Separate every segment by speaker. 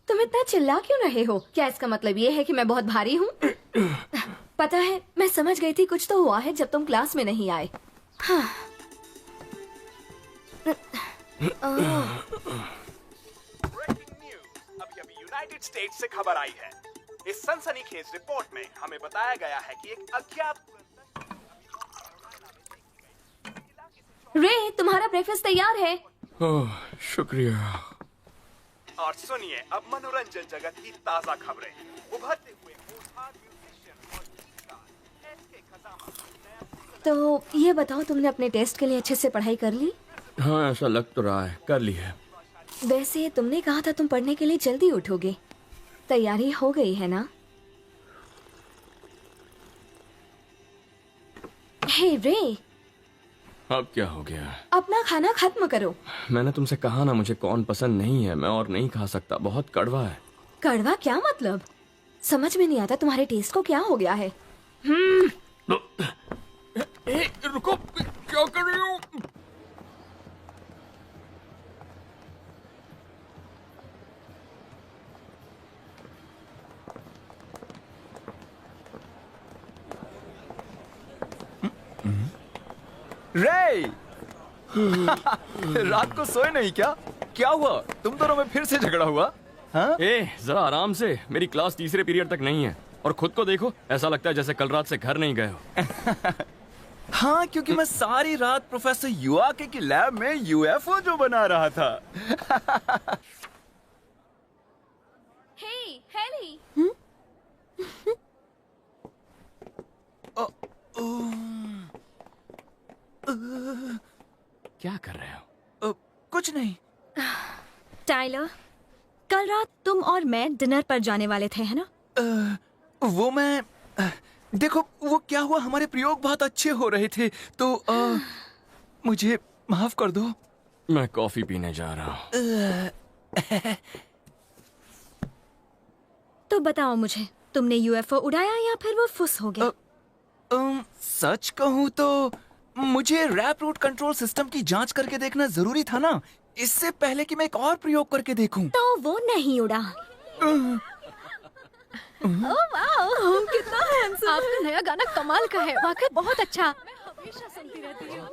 Speaker 1: तुम इतना चिल्ला क्यों रहे हो? क्या इसका मतलब ये है कि मैं बहुत भारी हूँ? पता है, मैं समझ गई थी कुछ तो हुआ है जब तुम क्लास में नहीं आए। हाँ।
Speaker 2: अभी यूनाइटेड स्टेट्स से खबर आई है। इस सनसनीखेज रिपोर्ट में हमें बताया गया है कि एक अज्ञात
Speaker 1: रे, तुम्हारा ब्रेकफास्ट तैयार है।
Speaker 3: ओह, शुक्रिया।
Speaker 2: और सुनिए अब मनोरंजन जगत की ताजा खबरें। उभरते हुए म्यूजिशियन और गीतकार एसके खजामा।
Speaker 1: तो ये बताओ, तुमने अपने टेस्ट के लिए अच्छे से पढ़ाई कर ली?
Speaker 3: हाँ, ऐसा लग तो रहा है, कर ली है।
Speaker 1: वैसे तुमने कहा था तुम पढ़ने के लिए जल्दी उठोगे। तैयारी हो गई है ना? हे रे,
Speaker 3: अब क्या हो गया?
Speaker 1: अपना खाना खत्म करो।
Speaker 3: मैंने तुमसे कहा ना, मुझे कॉर्न पसंद नहीं है, मैं और नहीं खा सकता, बहुत कड़वा है।
Speaker 1: कड़वा क्या मतलब? समझ में नहीं आता तुम्हारे टेस्ट को क्या हो गया है।
Speaker 3: रुको, क्या कर रही हो?
Speaker 4: रे रात को सोए नहीं क्या? क्या हुआ? तुम दोनों में फिर से झगड़ा हुआ? हाँ?
Speaker 3: जरा आराम से, मेरी क्लास तीसरे पीरियड तक नहीं है और खुद को देखो, ऐसा लगता है जैसे कल रात से घर नहीं गए हो।
Speaker 4: हाँ, क्योंकि मैं सारी रात प्रोफेसर युआके की लैब में यूएफओ जो बना रहा था।
Speaker 1: हे, हेली।
Speaker 3: क्या कर रहे हो?
Speaker 4: कुछ नहीं।
Speaker 5: टाइलर, कल रात तुम और मैं डिनर पर जाने वाले थे, है ना?
Speaker 4: वो मैं देखो, वो क्या हुआ, हमारे प्रयोग बहुत अच्छे हो रहे थे, तो मुझे माफ कर दो।
Speaker 3: मैं कॉफी पीने जा रहा हूँ।
Speaker 5: तो बताओ मुझे, तुमने यूएफओ उड़ाया या फिर वो फुस हो गया?
Speaker 4: सच कहूँ तो मुझे रैप रूट कंट्रोल सिस्टम की जांच करके देखना जरूरी था ना, इससे पहले कि मैं एक और प्रयोग करके देखूं।
Speaker 5: तो वो नहीं उड़ा।
Speaker 1: ओह वाओ, कितना हैंडसम। आपका नया गाना कमाल का है, वाकई बहुत अच्छा। मैं हमेशा सुनती रहती हूँ।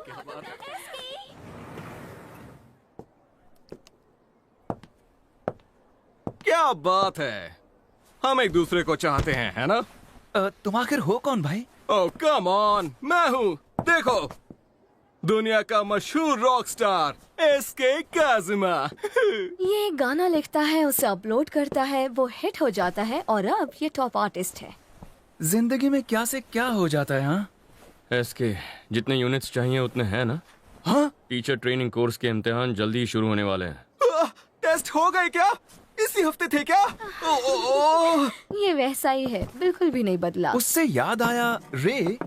Speaker 6: क्या बात है, हम एक दूसरे को चाहते हैं, है ना?
Speaker 4: तुम आखिर हो कौन भाई?
Speaker 6: ओह कम ऑन, मैं हूँ, देखो, दुनिया का मशहूर रॉक स्टार एसके काजिमा।
Speaker 1: ये गाना लिखता है, उसे अपलोड करता है, वो हिट हो जाता है और अब ये टॉप आर्टिस्ट है।
Speaker 4: जिंदगी में क्या से क्या हो जाता है। हाँ,
Speaker 3: एसके, जितने यूनिट्स चाहिए उतने हैं ना?
Speaker 4: हाँ?
Speaker 3: टीचर ट्रेनिंग कोर्स के इम्तिहान जल्दी ही शुरू होने वाले हैं।
Speaker 6: टेस्ट हो गए क्या? इसी हफ्ते थे क्या?
Speaker 1: ये वैसा ही है, बिल्कुल भी नहीं बदला।
Speaker 4: उससे याद आया, रे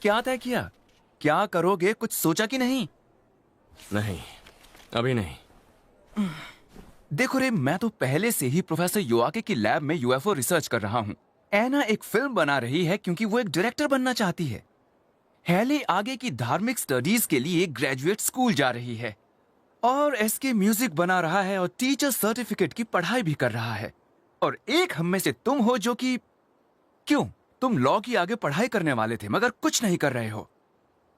Speaker 4: क्या तय किया? क्या करोगे, कुछ सोचा कि नहीं?
Speaker 3: नहीं, अभी नहीं।
Speaker 4: देखो रे, मैं तो पहले से ही प्रोफेसर युआके की लैब में यूएफओ रिसर्च कर रहा हूँ। एना एक फिल्म बना रही है क्योंकि वो एक डायरेक्टर बनना चाहती है। हेली आगे की धार्मिक स्टडीज के लिए ग्रेजुएट स्कूल जा रही है और एसके म्यूजिक बना रहा है और टीचर सर्टिफिकेट की पढ़ाई भी कर रहा है। और एक हम में से तुम हो जो कि क्यों, तुम लॉ की आगे पढ़ाई करने वाले थे मगर कुछ नहीं कर रहे हो।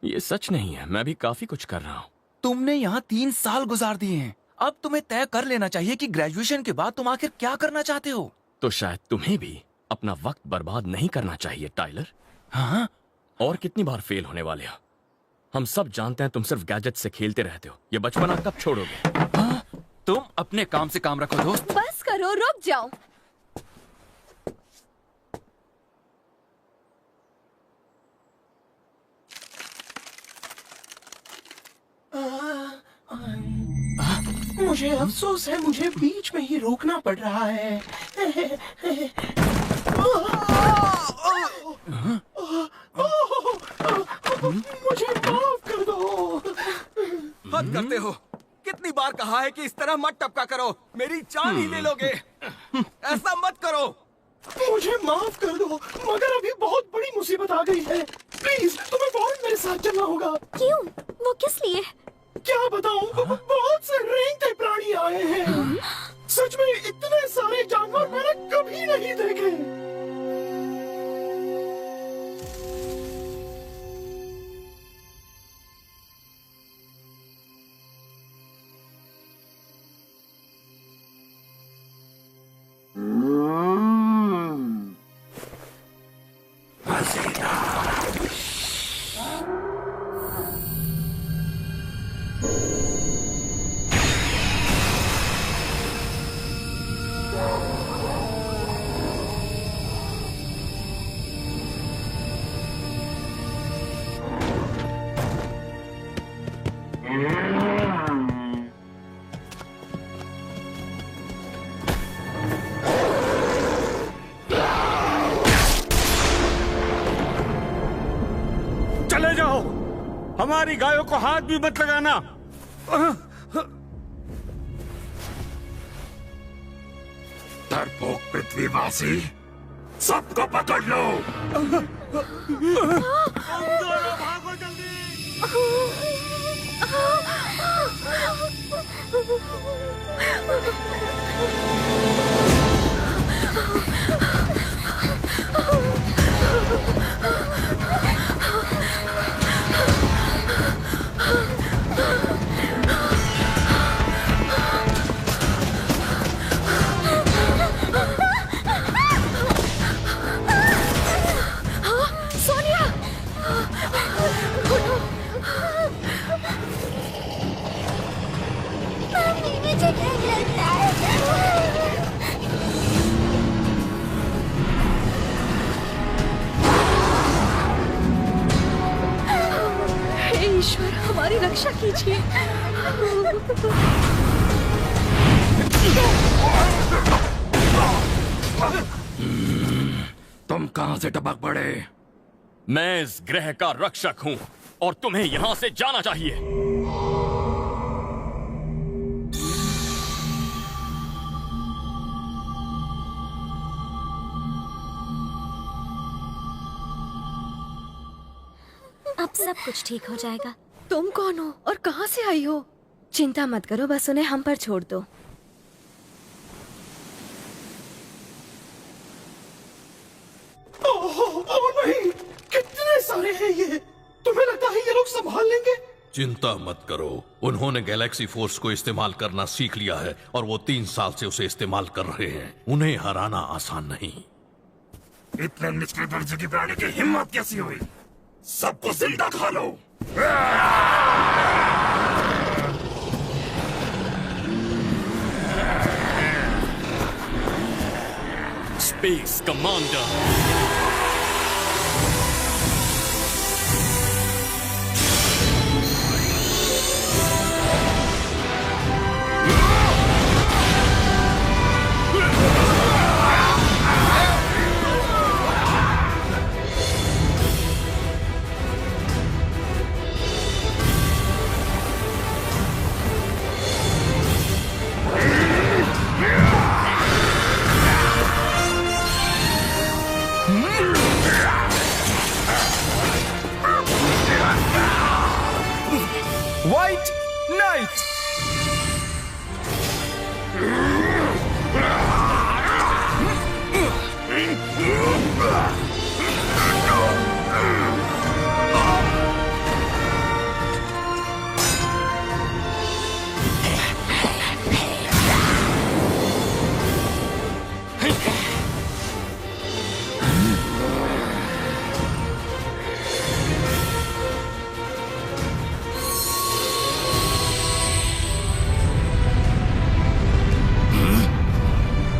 Speaker 3: ये सच नहीं है, मैं भी काफी कुछ कर रहा हूँ।
Speaker 4: तुमने यहाँ 3 साल गुजार दिए हैं, अब तुम्हें तय कर लेना चाहिए कि ग्रेजुएशन के बाद तुम आखिर क्या करना चाहते हो।
Speaker 3: तो शायद तुम्हें भी अपना वक्त बर्बाद नहीं करना चाहिए टाइलर।
Speaker 4: हाँ?
Speaker 3: और कितनी बार फेल होने वाले हो? हम सब जानते हैं तुम सिर्फ गैजेट से खेलते रहते हो, ये बचपना कब छोड़ोगे?
Speaker 4: हाँ? तुम अपने काम से काम रखो दोस्त।
Speaker 1: बस करो, रुक जाओ।
Speaker 7: मुझे अफसोस है, मुझे बीच में ही रोकना पड़ रहा है।
Speaker 6: करते हो? कितनी बार कहा है कि इस तरह मत टपका करो, मेरी जान ही ले लोगे। ऐसा मत करो।
Speaker 7: मुझे माफ कर दो, मगर अभी बहुत बड़ी मुसीबत आ गई है। प्लीज तुम्हें फौरन मेरे साथ चलना होगा।
Speaker 5: क्यों? वो किस लिए?
Speaker 7: क्या बताऊं, बहुत से रेंगते प्राणी आए हैं। सच में इतने सारे जानवर मैंने कभी नहीं देखे।
Speaker 8: चले जाओ, हमारी गायों को हाथ भी मत लगाना।
Speaker 9: डरपोक पृथ्वीवासी, सबको पकड़ लो।
Speaker 8: भागो जल्दी।
Speaker 1: हे ईश्वर, हमारी रक्षा कीजिए।
Speaker 9: तुम कहां से टपक पड़े?
Speaker 3: मैं इस ग्रह का रक्षक हूं और तुम्हें यहां से जाना चाहिए।
Speaker 5: अब सब कुछ ठीक हो जाएगा।
Speaker 1: तुम कौन हो और कहां से आई हो? चिंता मत करो, बस उन्हें हम पर छोड़ दो।
Speaker 7: ओह नहीं, कितने सारे हैं ये। तुम्हें लगता है ये लोग संभाल लेंगे?
Speaker 10: चिंता मत करो, उन्होंने गैलेक्सी फोर्स को इस्तेमाल करना सीख लिया है और वो 3 साल से उसे इस्तेमाल कर रहे हैं। उन्हें हराना आसान नहीं।
Speaker 9: इतने निचले दर्जे की प्राणी की हिम्मत कैसी हुई? सबको जिंदा खा लो।
Speaker 3: Space commander.
Speaker 4: White Knight!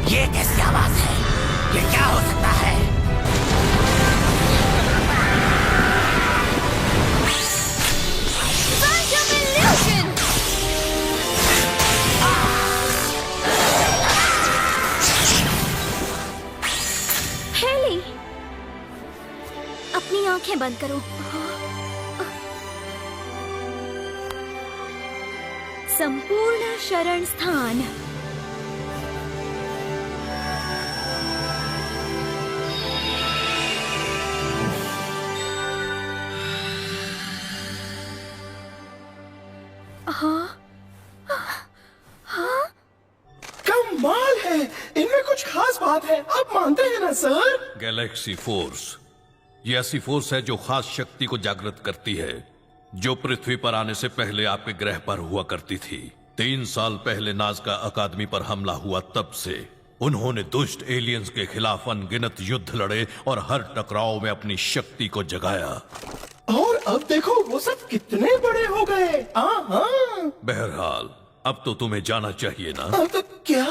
Speaker 7: ये कैसी आवाज है? ये क्या हो सकता है?
Speaker 5: हेली, अपनी आंखें बंद करो। संपूर्ण शरण स्थान।
Speaker 7: कमाल है, इनमें कुछ खास बात है, आप मानते हैं ना सर?
Speaker 10: गैलेक्सी फोर्स ये ऐसी फोर्स है जो खास शक्ति को जागृत करती है, जो पृथ्वी पर आने से पहले आपके ग्रह पर हुआ करती थी। 3 साल पहले नाज़का अकादमी पर हमला हुआ, तब से उन्होंने दुष्ट एलियंस के खिलाफ अनगिनत युद्ध लड़े और हर टकराव में अपनी शक्ति को जगाया।
Speaker 7: और अब देखो वो सब कितने बड़े हो गए।
Speaker 10: बहरहाल अब तो तुम्हें जाना चाहिए ना।
Speaker 7: अब तो क्या?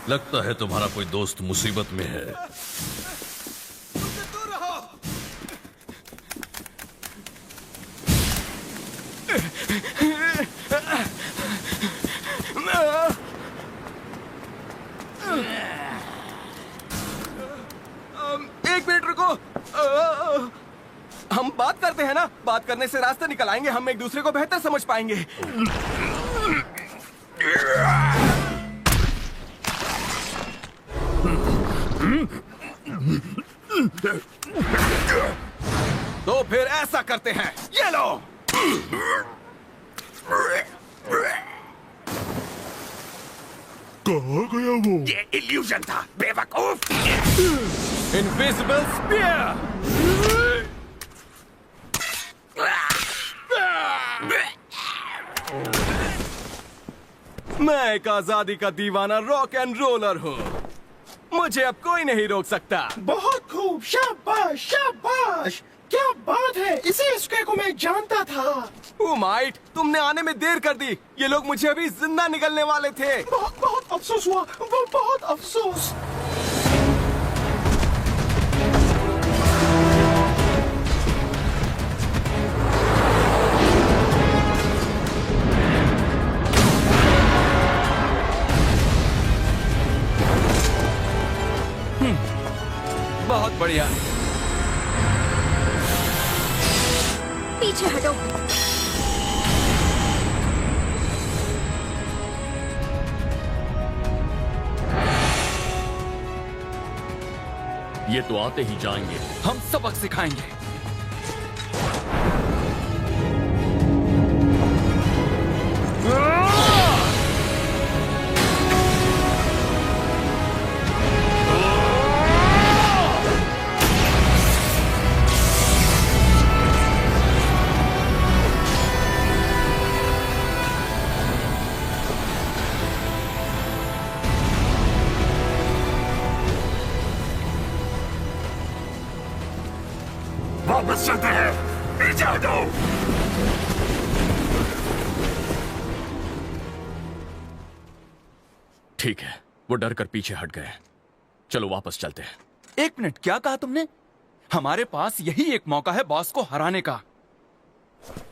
Speaker 10: लगता है तुम्हारा कोई दोस्त मुसीबत में है।
Speaker 6: एक मिनट रुको। हम बात करते हैं ना, बात करने से रास्ते निकल आएंगे, हम एक दूसरे को बेहतर समझ पाएंगे। तो फिर ऐसा करते हैं, ये लो।
Speaker 9: कहाँ गया वो?
Speaker 2: ये इल्यूजन था, बेवकूफ।
Speaker 6: Invisible spear. मैं एक आजादी का दीवाना रॉक एंड रोलर हूँ, मुझे अब कोई नहीं रोक सकता।
Speaker 7: बहुत खूब, शाबाश शाबाश, क्या बात है, इसी एसके को मैं जानता था।
Speaker 6: ओ माइट, तुमने आने में देर कर दी, ये लोग मुझे अभी जिंदा निकलने वाले थे।
Speaker 7: बहुत बहुत अफसोस हुआ, वो बहुत अफसोस।
Speaker 6: बहुत बढ़िया।
Speaker 5: पीछे हटो।
Speaker 3: ये तो आते ही जाएंगे।
Speaker 4: हम सबक सिखाएंगे।
Speaker 9: वापस चलते हैं, पीछे हटो।
Speaker 3: ठीक है, वो डर कर पीछे हट गए। चलो वापस चलते हैं।
Speaker 4: 1 मिनट, क्या कहा तुमने? हमारे पास यही एक मौका है बॉस को हराने का।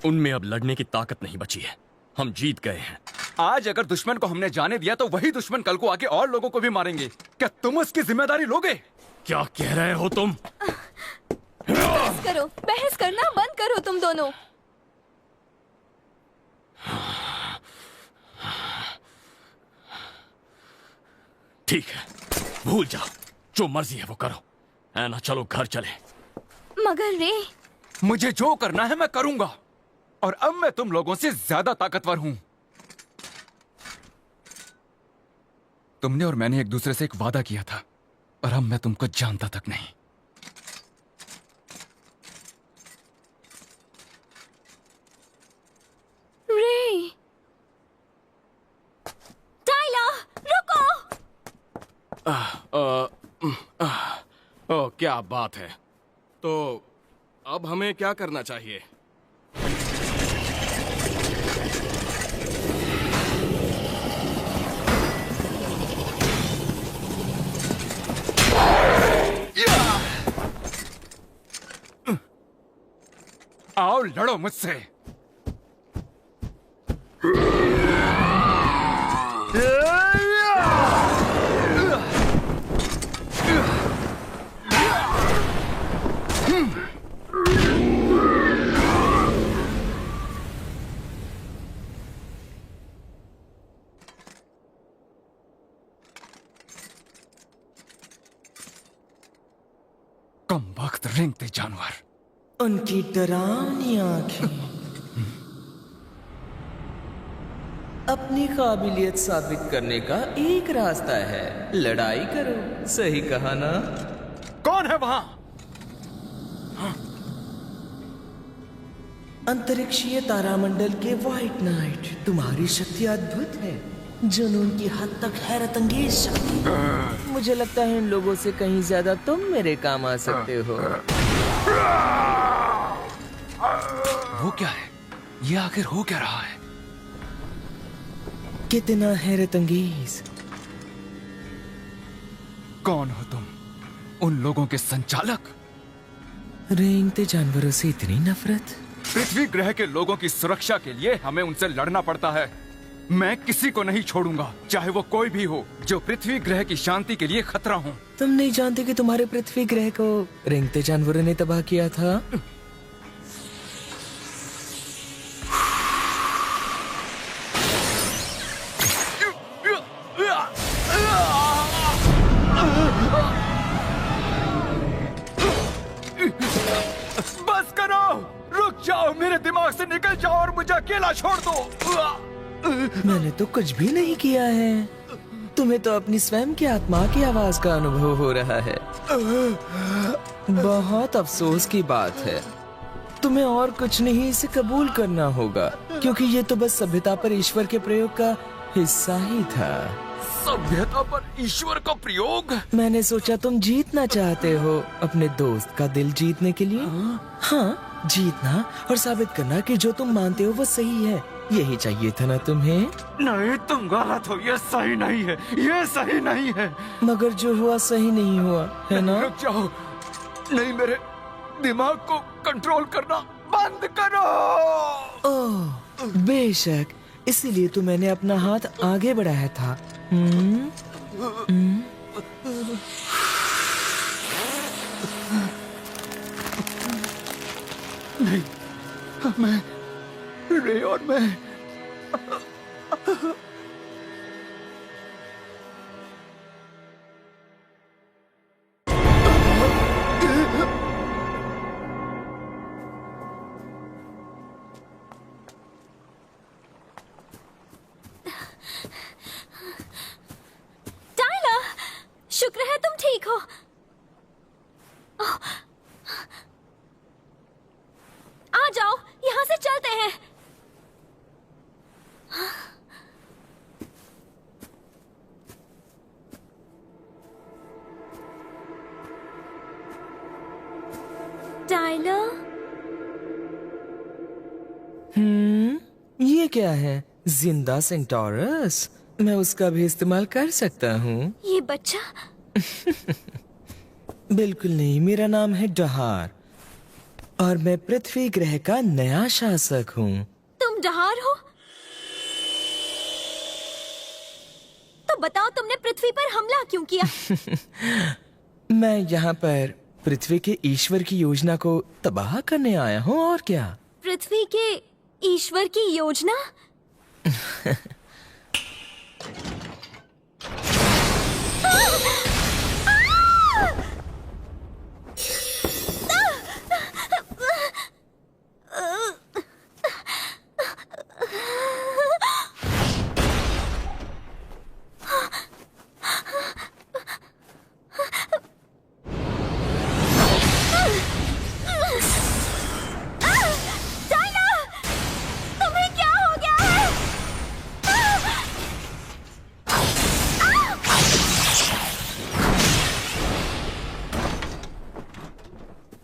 Speaker 3: उनमें अब लड़ने की ताकत नहीं बची है, हम जीत गए हैं।
Speaker 4: आज अगर दुश्मन को हमने जाने दिया तो वही दुश्मन कल को आके और लोगों को भी मारेंगे। क्या तुम उसकी जिम्मेदारी लोगे?
Speaker 3: क्या कह रहे हो तुम?
Speaker 1: बहस करो, बहस करना बंद करो तुम दोनों।
Speaker 3: ठीक है, भूल जाओ, जो मर्जी है वो करो। ऐना, चलो घर चले।
Speaker 1: मगर रे,
Speaker 4: मुझे जो करना है मैं करूंगा, और अब मैं तुम लोगों से ज्यादा ताकतवर हूं। तुमने और मैंने एक दूसरे से एक वादा किया था, और अब मैं तुमको जानता तक नहीं।
Speaker 1: रे, टाइलर, रुको।
Speaker 6: क्या बात है। तो अब हमें क्या करना चाहिए?
Speaker 4: आओ लड़ो मुझसे। वक्त रेंगते जानवर।
Speaker 11: उनकी डरावनी आंखें अपनी काबिलियत साबित करने का एक रास्ता है, लड़ाई करो। सही कहा ना?
Speaker 8: कौन है वहां?
Speaker 11: अंतरिक्षीय तारामंडल के व्हाइट नाइट, तुम्हारी शक्ति अद्भुत है, जुनून की हद तक हैरत अंगेज शक्ति। मुझे लगता है इन लोगों से कहीं ज्यादा तुम मेरे काम आ सकते हो।
Speaker 4: वो क्या है? ये आखिर हो क्या रहा है?
Speaker 11: कितना हैरत अंगेज।
Speaker 4: कौन हो तुम? उन लोगों के संचालक?
Speaker 11: रेंगते जानवरों से इतनी नफरत?
Speaker 4: पृथ्वी ग्रह के लोगों की सुरक्षा के लिए हमें उनसे लड़ना पड़ता है। मैं किसी को नहीं छोड़ूंगा, चाहे वो कोई भी हो, जो पृथ्वी ग्रह की शांति के लिए खतरा हो।
Speaker 11: तुम नहीं जानते कि तुम्हारे पृथ्वी ग्रह को रेंगते जानवरों ने तबाह किया था?
Speaker 4: बस करो, रुक जाओ, मेरे दिमाग से निकल जाओ और मुझे अकेला छोड़ दो।
Speaker 11: मैंने तो कुछ भी नहीं किया है। तुम्हें तो अपनी स्वयं की आत्मा की आवाज का अनुभव हो रहा है। बहुत अफसोस की बात है। तुम्हें और कुछ नहीं, इसे कबूल करना होगा, क्योंकि ये तो बस सभ्यता पर ईश्वर के प्रयोग का हिस्सा ही था।
Speaker 4: सभ्यता पर ईश्वर का प्रयोग?
Speaker 11: मैंने सोचा तुम जीतना चाहते हो अपने दोस्त का दिल जीतने के लिए। हाँ, जीतना और साबित करना कि जो तुम मानते हो वो सही है। यही चाहिए था ना तुम्हें?
Speaker 8: नहीं, तुम गलत हो, ये सही नहीं है, ये सही नहीं है।
Speaker 11: मगर जो हुआ सही नहीं हुआ, है ना?
Speaker 4: रुक जाओ, नहीं, मेरे दिमाग को कंट्रोल करना बंद करो।
Speaker 11: ओह, बेशक, इसीलिए तो मैंने अपना हाथ आगे बढ़ाया था।
Speaker 4: नहीं, मैं, रे और मैं
Speaker 5: शुक्र है तुम ठीक हो। आ जाओ, यहाँ से चलते हैं। टाइलर,
Speaker 11: ये क्या है? जिंदा सेंटोरस? मैं उसका भी इस्तेमाल कर सकता हूँ।
Speaker 5: ये बच्चा?
Speaker 11: बिल्कुल नहीं, मेरा नाम है डहार और मैं पृथ्वी ग्रह का नया शासक हूँ।
Speaker 5: तुम डहार हो? तो बताओ, तुमने पृथ्वी पर हमला क्यों किया?
Speaker 11: मैं यहाँ पर पृथ्वी के ईश्वर की योजना को तबाह करने आया हूँ, और क्या?
Speaker 5: पृथ्वी के ईश्वर की योजना?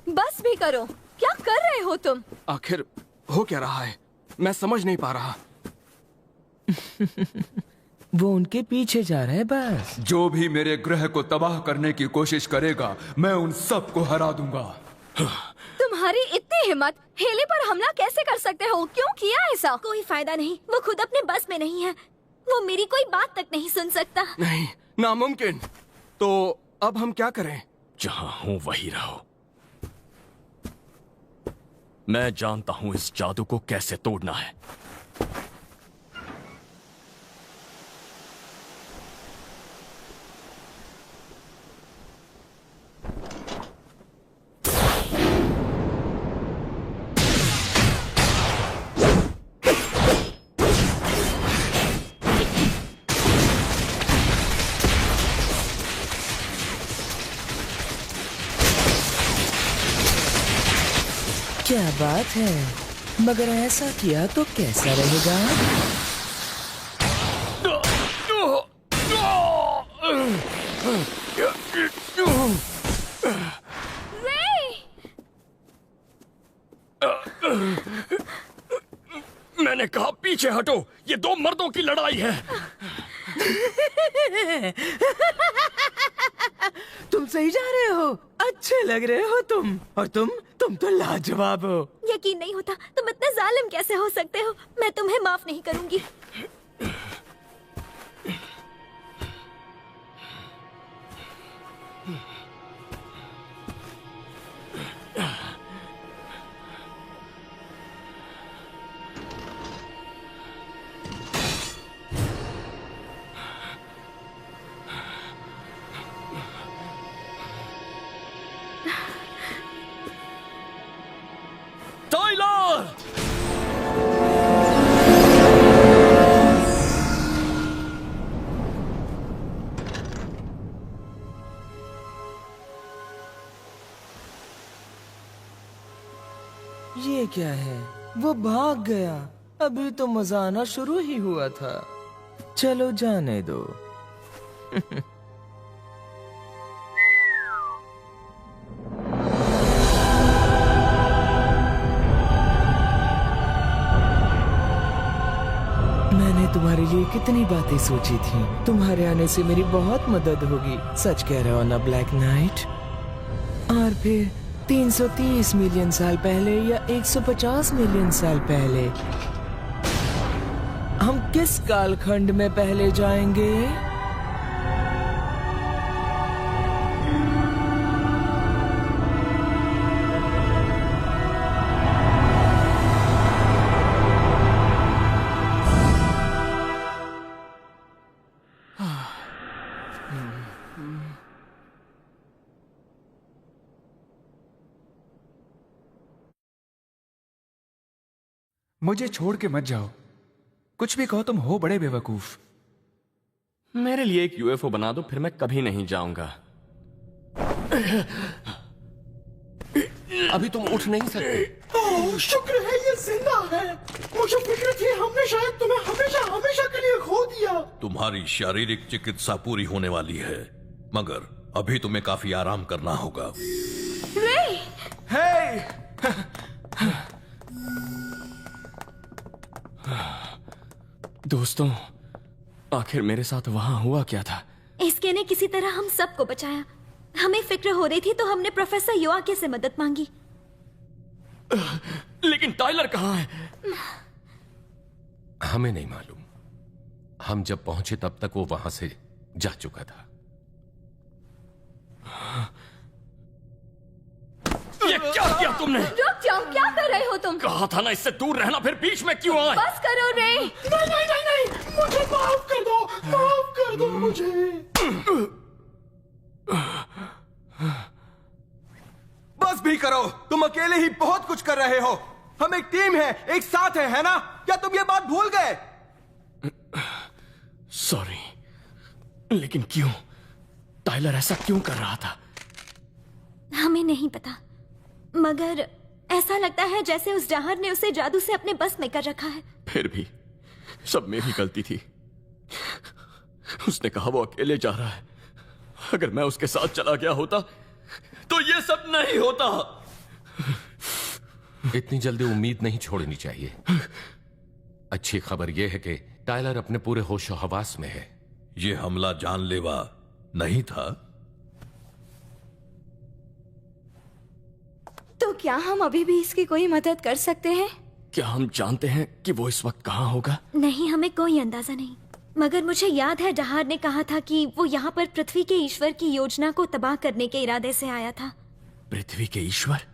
Speaker 1: बस भी करो, क्या कर रहे हो तुम?
Speaker 6: आखिर हो क्या रहा है? मैं समझ नहीं पा रहा।
Speaker 11: वो उनके पीछे जा रहे हैं बस।
Speaker 4: जो भी मेरे ग्रह को तबाह करने की कोशिश करेगा, मैं उन सबको हरा दूंगा।
Speaker 1: तुम्हारी इतनी हिम्मत, हेले पर हमला कैसे कर सकते हो? क्यों किया ऐसा?
Speaker 5: कोई फायदा नहीं, वो खुद अपने बस में नहीं है। वो मेरी कोई बात तक नहीं सुन सकता।
Speaker 6: नहीं, नामुमकिन। तो अब हम क्या करें?
Speaker 3: जहां हूं वहीं रहो। मैं जानता हूं इस जादू को कैसे तोड़ना है।
Speaker 11: क्या बात है, मगर ऐसा किया तो कैसा रहेगा?
Speaker 3: मैंने कहा पीछे हटो, ये दो मर्दों की लड़ाई है।
Speaker 11: तुम सही जा रहे हो, अच्छे लग रहे हो तुम। और तुम तो लाजवाब हो।
Speaker 5: यकीन नहीं होता, तुम इतने जालिम कैसे हो सकते हो। मैं तुम्हें माफ नहीं करूंगी।
Speaker 3: टाइलर!
Speaker 11: ये क्या है? वो भाग गया। अभी तो मजा आना शुरू ही हुआ था। चलो जाने दो। मैंने तुम्हारे लिए कितनी बातें सोची थी। तुम्हारे आने से मेरी बहुत मदद होगी। सच कह रहे हो ना ब्लैक नाइट? और फिर 330 मिलियन साल पहले या 150 मिलियन साल पहले हम किस कालखंड में पहले जाएंगे?
Speaker 4: मुझे छोड़ के मत जाओ। कुछ भी कहो, तुम हो बड़े बेवकूफ।
Speaker 3: मेरे लिए एक यूएफओ बना दो, फिर मैं कभी नहीं जाऊंगा।
Speaker 6: अभी तुम उठ नहीं सकते।
Speaker 7: ओह, शुक्र है ये जिंदा है। मुझे फिक्र थी हमने शायद तुम्हें हमेशा हमेशा के लिए खो दिया।
Speaker 10: तुम्हारी शारीरिक चिकित्सा पूरी होने वाली है, मगर अभी तुम्हें काफी आराम करना होगा।
Speaker 3: दोस्तों, आखिर मेरे साथ वहां हुआ क्या था?
Speaker 5: इसके ने किसी तरह हम सबको बचाया। हमें फिक्र हो रही थी तो हमने प्रोफेसर योआके से मदद मांगी।
Speaker 3: लेकिन टाइलर कहाँ है?
Speaker 6: हमें नहीं मालूम। हम जब पहुंचे तब तक वो वहां से जा चुका था।
Speaker 3: ये क्या किया तुमने?
Speaker 1: रुक जाओ, क्या कर रहे हो तुम?
Speaker 3: कहा था ना इससे दूर रहना, फिर बीच में क्यों आए?
Speaker 1: बस करो रे।
Speaker 7: नहीं नहीं नहीं नहीं, मुझे माफ कर दो, माफ कर दो मुझे।
Speaker 2: बस भी करो, तुम अकेले ही बहुत कुछ कर रहे हो। हम एक टीम है, एक साथ है ना? क्या तुम ये बात भूल गए?
Speaker 3: सॉरी, लेकिन क्यों? टाइलर ऐसा क्यों कर रहा था?
Speaker 5: हमें नहीं पता, मगर ऐसा लगता है जैसे उस जहार ने उसे जादू से अपने बस में कर रखा है।
Speaker 3: फिर भी सब मेरी गलती थी। उसने कहा वो अकेले जा रहा है। अगर मैं उसके साथ चला गया होता तो ये सब नहीं होता।
Speaker 6: इतनी जल्दी उम्मीद नहीं छोड़नी चाहिए। अच्छी खबर यह है कि टाइलर अपने पूरे होशो हवास में है।
Speaker 10: ये हमला जानलेवा नहीं था।
Speaker 1: तो क्या हम अभी भी इसकी कोई मदद कर सकते हैं?
Speaker 3: क्या हम जानते हैं कि वो इस वक्त कहाँ होगा?
Speaker 5: नहीं, हमें कोई अंदाजा नहीं। मगर मुझे याद है जहार ने कहा था कि वो यहाँ पर पृथ्वी के ईश्वर की योजना को तबाह करने के इरादे से आया था।
Speaker 3: पृथ्वी के ईश्वर?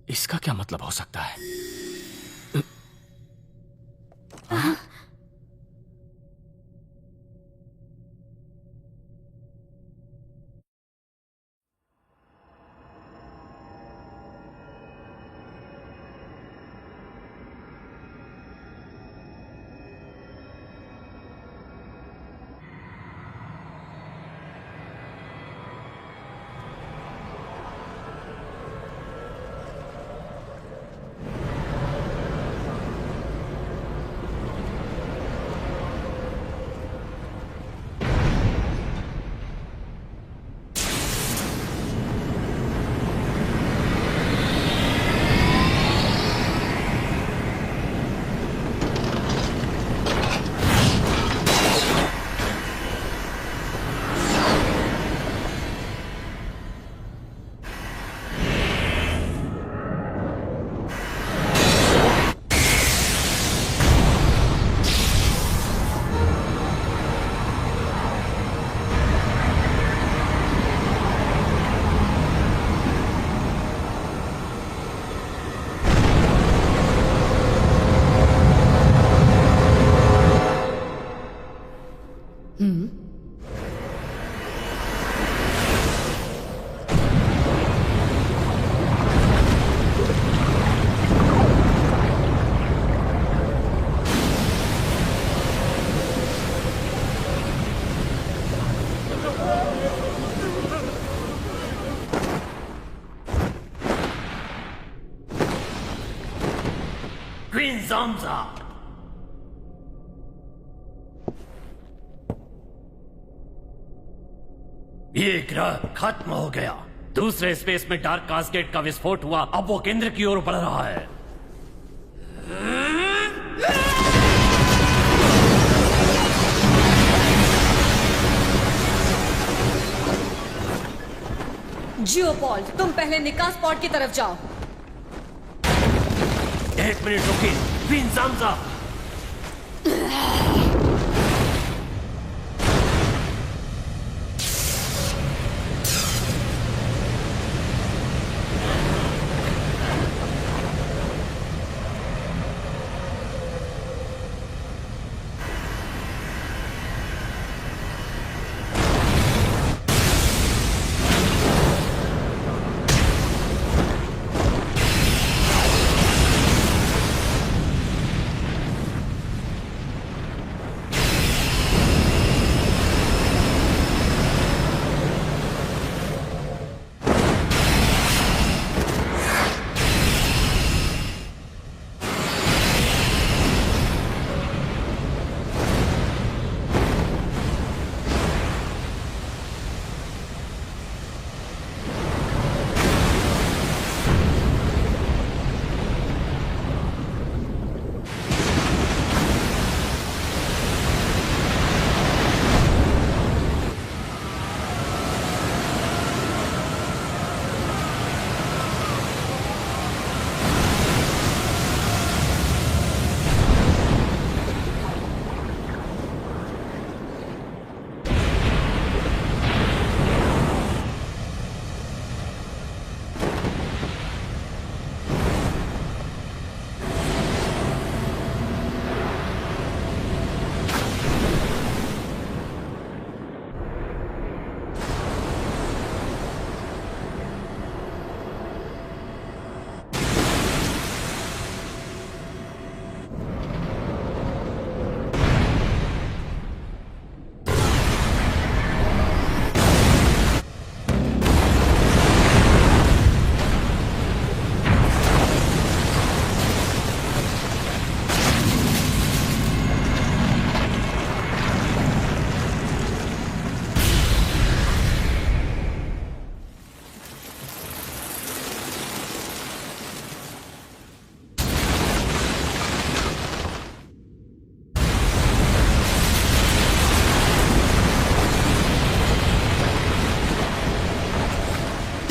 Speaker 3: इसका क्या मतलब हो सकता है?
Speaker 12: जामजा। ये ग्रह खत्म हो गया। दूसरे स्पेस में डार्क कास्केड का विस्फोट हुआ, अब वो केंद्र की ओर बढ़ रहा है।
Speaker 1: जियोपॉल, तुम पहले निकास पॉड की तरफ जाओ।
Speaker 12: 1 मिनट रुकिए, क्वीन जामजा।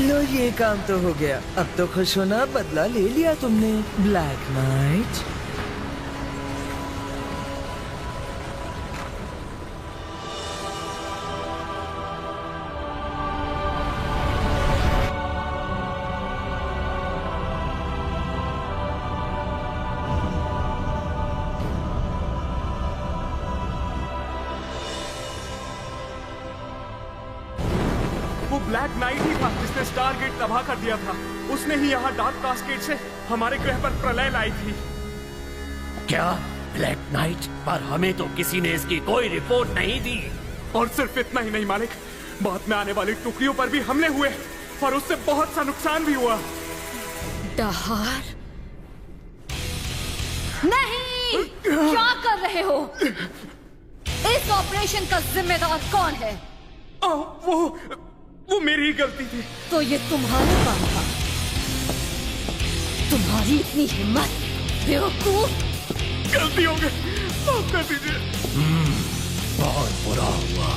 Speaker 11: लो, ये काम तो हो गया। अब तो खुश होना, बदला ले लिया तुमने, ब्लैक नाइट।
Speaker 2: वो ब्लैक नाइट ही था जिसने स्टारगेट तबाह कर दिया था। उसने ही यहाँ डार्क कास्केड से हमारे ग्रह पर प्रलय लाई थी।
Speaker 12: क्या ब्लैक नाइट? पर हमें तो किसी ने इसकी कोई रिपोर्ट नहीं दी।
Speaker 2: और सिर्फ इतना ही नहीं मालिक, बाद में आने वाली टुकड़ियों पर भी हमले हुए और उससे बहुत सा नुकसान भी हुआ।
Speaker 1: दहार नहीं, क्या कर रहे हो? इस ऑपरेशन का जिम्मेदार कौन है?
Speaker 2: वो मेरी ही गलती थी।
Speaker 1: तो ये तुम्हारा काम था? तुम्हारी इतनी हिम्मत, बेवकूफ!
Speaker 2: गलती हो गई, माफ कर दीजिए।
Speaker 12: बहुत बुरा हुआ।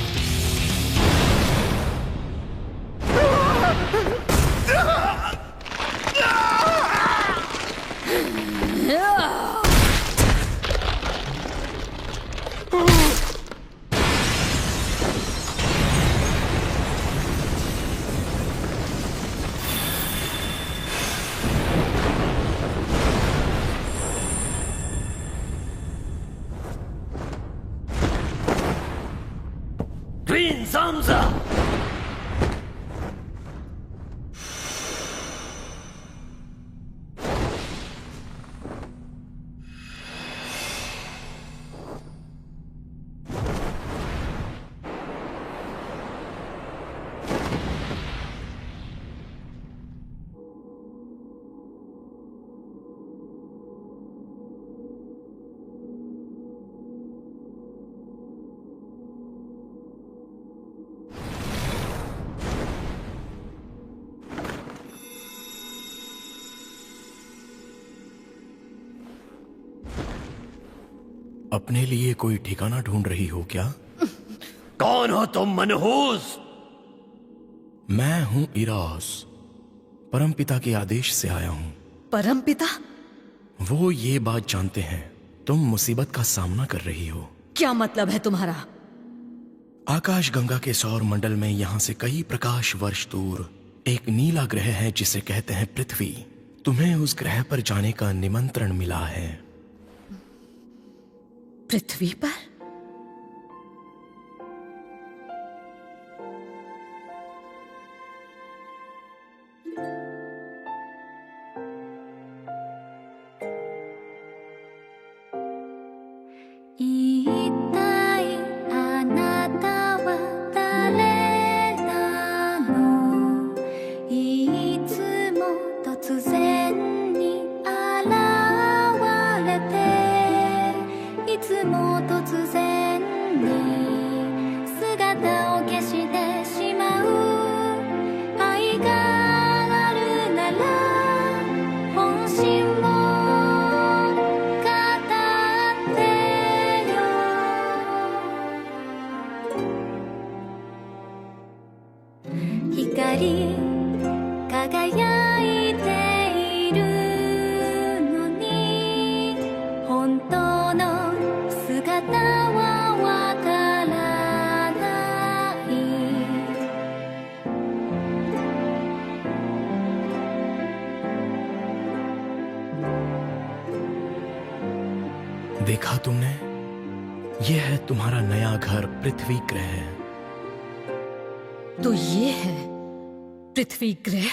Speaker 12: क्वीन जामजा!
Speaker 13: अपने लिए कोई ठिकाना ढूंढ रही हो क्या?
Speaker 12: कौन हो तुम मनहूस?
Speaker 13: मैं हूं इरास, परमपिता के आदेश से आया हूं।
Speaker 14: परमपिता?
Speaker 13: वो ये बात जानते हैं तुम मुसीबत का सामना कर रही हो।
Speaker 14: क्या मतलब है तुम्हारा?
Speaker 13: आकाश गंगा के सौर मंडल में यहाँ से कई प्रकाश वर्ष दूर एक नीला ग्रह है जिसे कहते हैं पृथ्वी। तुम्हें उस ग्रह पर जाने का निमंत्रण मिला है।
Speaker 14: पृथ्वी पर?
Speaker 13: देखा तुमने? यह है तुम्हारा नया घर पृथ्वी ग्रह।
Speaker 14: तो ये है पृथ्वी ग्रह?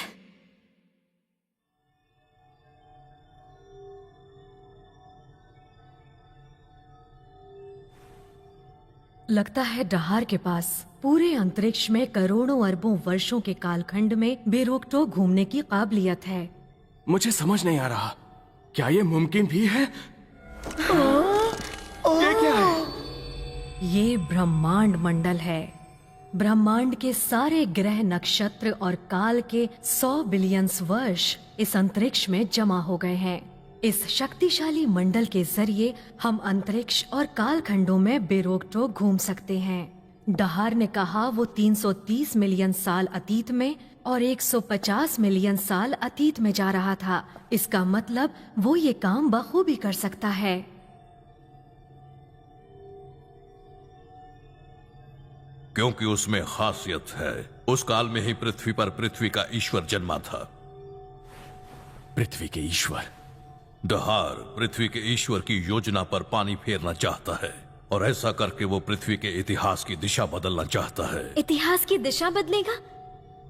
Speaker 14: लगता है डहार के पास पूरे अंतरिक्ष में करोड़ों अरबों वर्षों के कालखंड में बेरोक-टोक घूमने की काबिलियत है।
Speaker 6: मुझे समझ नहीं आ रहा, क्या ये मुमकिन भी है? ये क्या है?
Speaker 14: ये ब्रह्मांड मंडल है। ब्रह्मांड के सारे ग्रह, नक्षत्र और काल के 100 बिलियन वर्ष इस अंतरिक्ष में जमा हो गए हैं। इस शक्तिशाली मंडल के जरिए हम अंतरिक्ष और कालखंडों में बेरोक-टोक घूम सकते हैं। डहार ने कहा वो 330 मिलियन साल अतीत में और 150 मिलियन साल अतीत में जा रहा था। इसका मतलब वो ये काम बखूबी कर सकता है।
Speaker 10: क्योंकि उसमें खासियत है। उस काल में ही पृथ्वी पर पृथ्वी का ईश्वर जन्मा था।
Speaker 13: पृथ्वी के ईश्वर?
Speaker 10: डहार पृथ्वी के ईश्वर की योजना पर पानी फेरना चाहता है और ऐसा करके वो पृथ्वी के इतिहास की दिशा बदलना चाहता है।
Speaker 5: इतिहास की दिशा बदलेगा?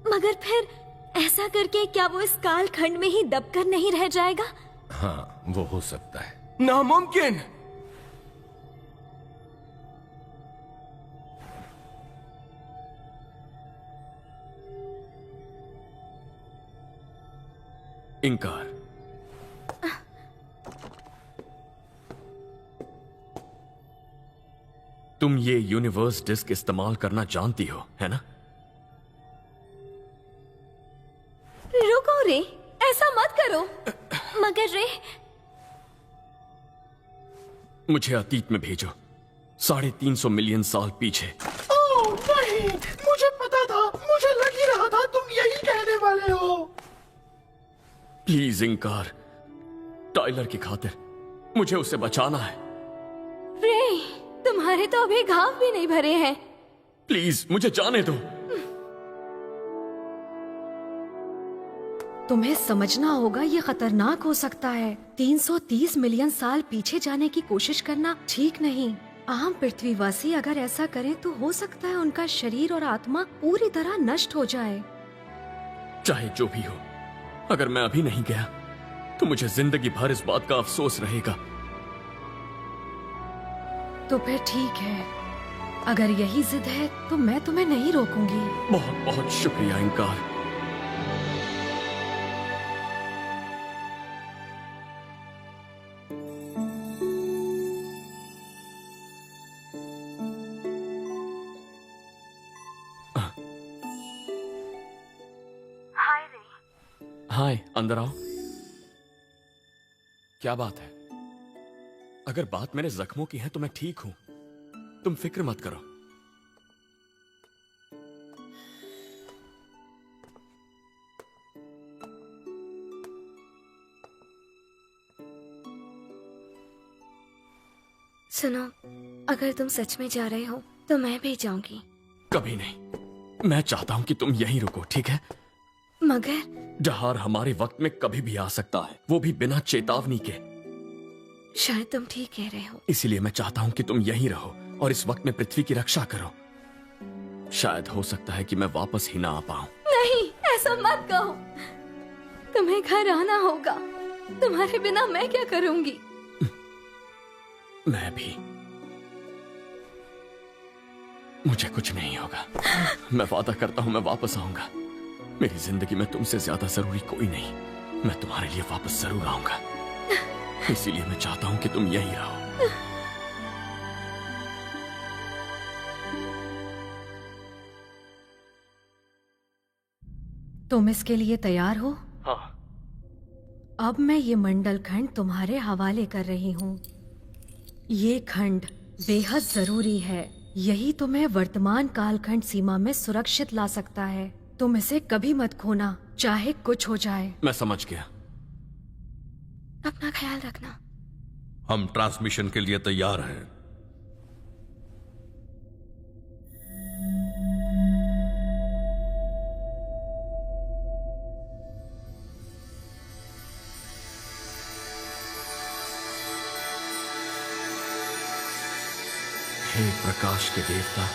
Speaker 5: मगर फिर ऐसा करके क्या वो इस काल खंड में ही दबकर नहीं रह जाएगा?
Speaker 13: हाँ, वो हो सकता है।
Speaker 6: नामुमकिन।
Speaker 3: इंकार। तुम ये यूनिवर्स डिस्क इस्तेमाल करना जानती हो, है ना?
Speaker 1: रुको रे, ऐसा मत करो।
Speaker 5: मगर रे,
Speaker 3: मुझे अतीत में भेजो, 350 मिलियन साल पीछे।
Speaker 7: ओह नहीं, मुझे पता था, मुझे लग ही रहा था तुम यही कहने वाले हो।
Speaker 3: प्लीज इंकार, टाइलर की खातिर मुझे उसे बचाना है।
Speaker 1: रे, तुम्हारे तो अभी घाव भी नहीं भरे हैं।
Speaker 3: प्लीज मुझे जाने दो।
Speaker 14: तुम्हें समझना होगा ये खतरनाक हो सकता है। 330 मिलियन साल पीछे जाने की कोशिश करना ठीक नहीं। आम पृथ्वीवासी अगर ऐसा करें तो हो सकता है उनका शरीर और आत्मा पूरी तरह नष्ट हो जाए।
Speaker 3: चाहे जो भी हो, अगर मैं अभी नहीं गया तो मुझे जिंदगी भर इस बात का अफसोस रहेगा।
Speaker 14: तो फिर ठीक है, अगर यही जिद है तो मैं तुम्हें नहीं रोकूंगी।
Speaker 3: बहुत बहुत शुक्रिया इंकार। हाय, अंदर आओ। क्या बात है? अगर बात मेरे जख्मों की है तो मैं ठीक हूं। तुम फिक्र मत करो।
Speaker 1: सुनो, अगर तुम सच में जा रहे हो तो मैं भी जाऊंगी।
Speaker 3: कभी नहीं। मैं चाहता हूं कि तुम यहीं रुको, ठीक है?
Speaker 1: मगर
Speaker 3: जहार हमारे वक्त में कभी भी आ सकता है, वो भी बिना चेतावनी के।
Speaker 1: शायद तुम ठीक कह रहे हो।
Speaker 3: इसीलिए मैं चाहता हूं कि तुम यहीं रहो और इस वक्त में पृथ्वी की रक्षा करो। शायद हो सकता है कि मैं वापस ही ना आ पाऊं।
Speaker 1: नहीं, ऐसा मत कहो। तुम्हें घर आना होगा। तुम्हारे बिना मैं क्या करूंगी?
Speaker 3: मैं भी। मुझे कुछ नहीं होगा। मैं वादा करता हूं मैं वापस आऊंगा। मेरी जिंदगी में तुमसे ज्यादा जरूरी कोई नहीं। मैं तुम्हारे लिए वापस जरूर आऊंगा। इसीलिए मैं चाहता हूं कि तुम यहीं रहो।
Speaker 14: तुम इसके लिए तैयार हो?
Speaker 3: हाँ।
Speaker 14: अब मैं ये मंडल खंड तुम्हारे हवाले कर रही हूँ। ये खंड बेहद जरूरी है। यही तुम्हें वर्तमान कालखंड सीमा में सुरक्षित ला सकता है। तुम इसे कभी मत खोना, चाहे कुछ हो जाए।
Speaker 3: मैं समझ गया।
Speaker 1: अपना ख्याल रखना।
Speaker 10: हम ट्रांसमिशन के लिए तैयार हैं।
Speaker 3: हे प्रकाश के देवता,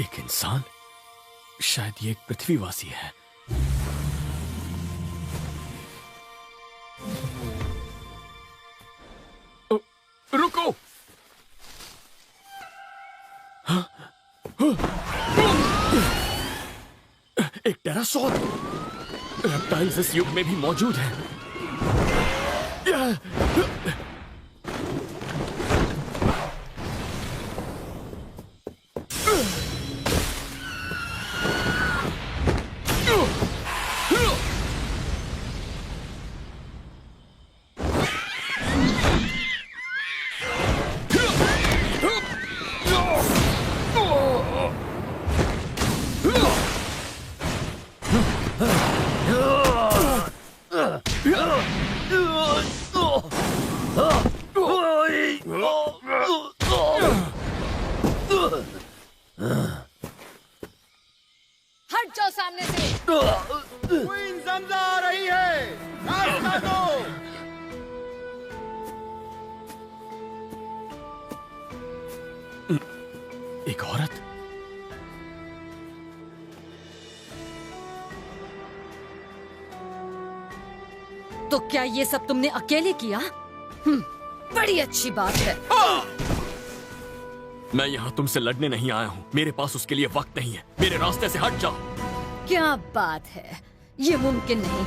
Speaker 3: एक इंसान? शायद ये एक पृथ्वीवासी है। रुको! एक टेरासॉर रेप्टाइल्स इस युग में भी मौजूद है।
Speaker 14: हट जाओ सामने से।
Speaker 7: क्वीन ज़मज़ा आ रही है, रास्ता दो।
Speaker 3: एक औरत?
Speaker 14: तो क्या ये सब तुमने अकेले किया? बड़ी अच्छी बात है।
Speaker 3: मैं यहाँ तुमसे लड़ने नहीं आया हूँ। मेरे पास उसके लिए वक्त नहीं है। मेरे रास्ते से हट जाओ।
Speaker 14: क्या बात है, ये मुमकिन नहीं।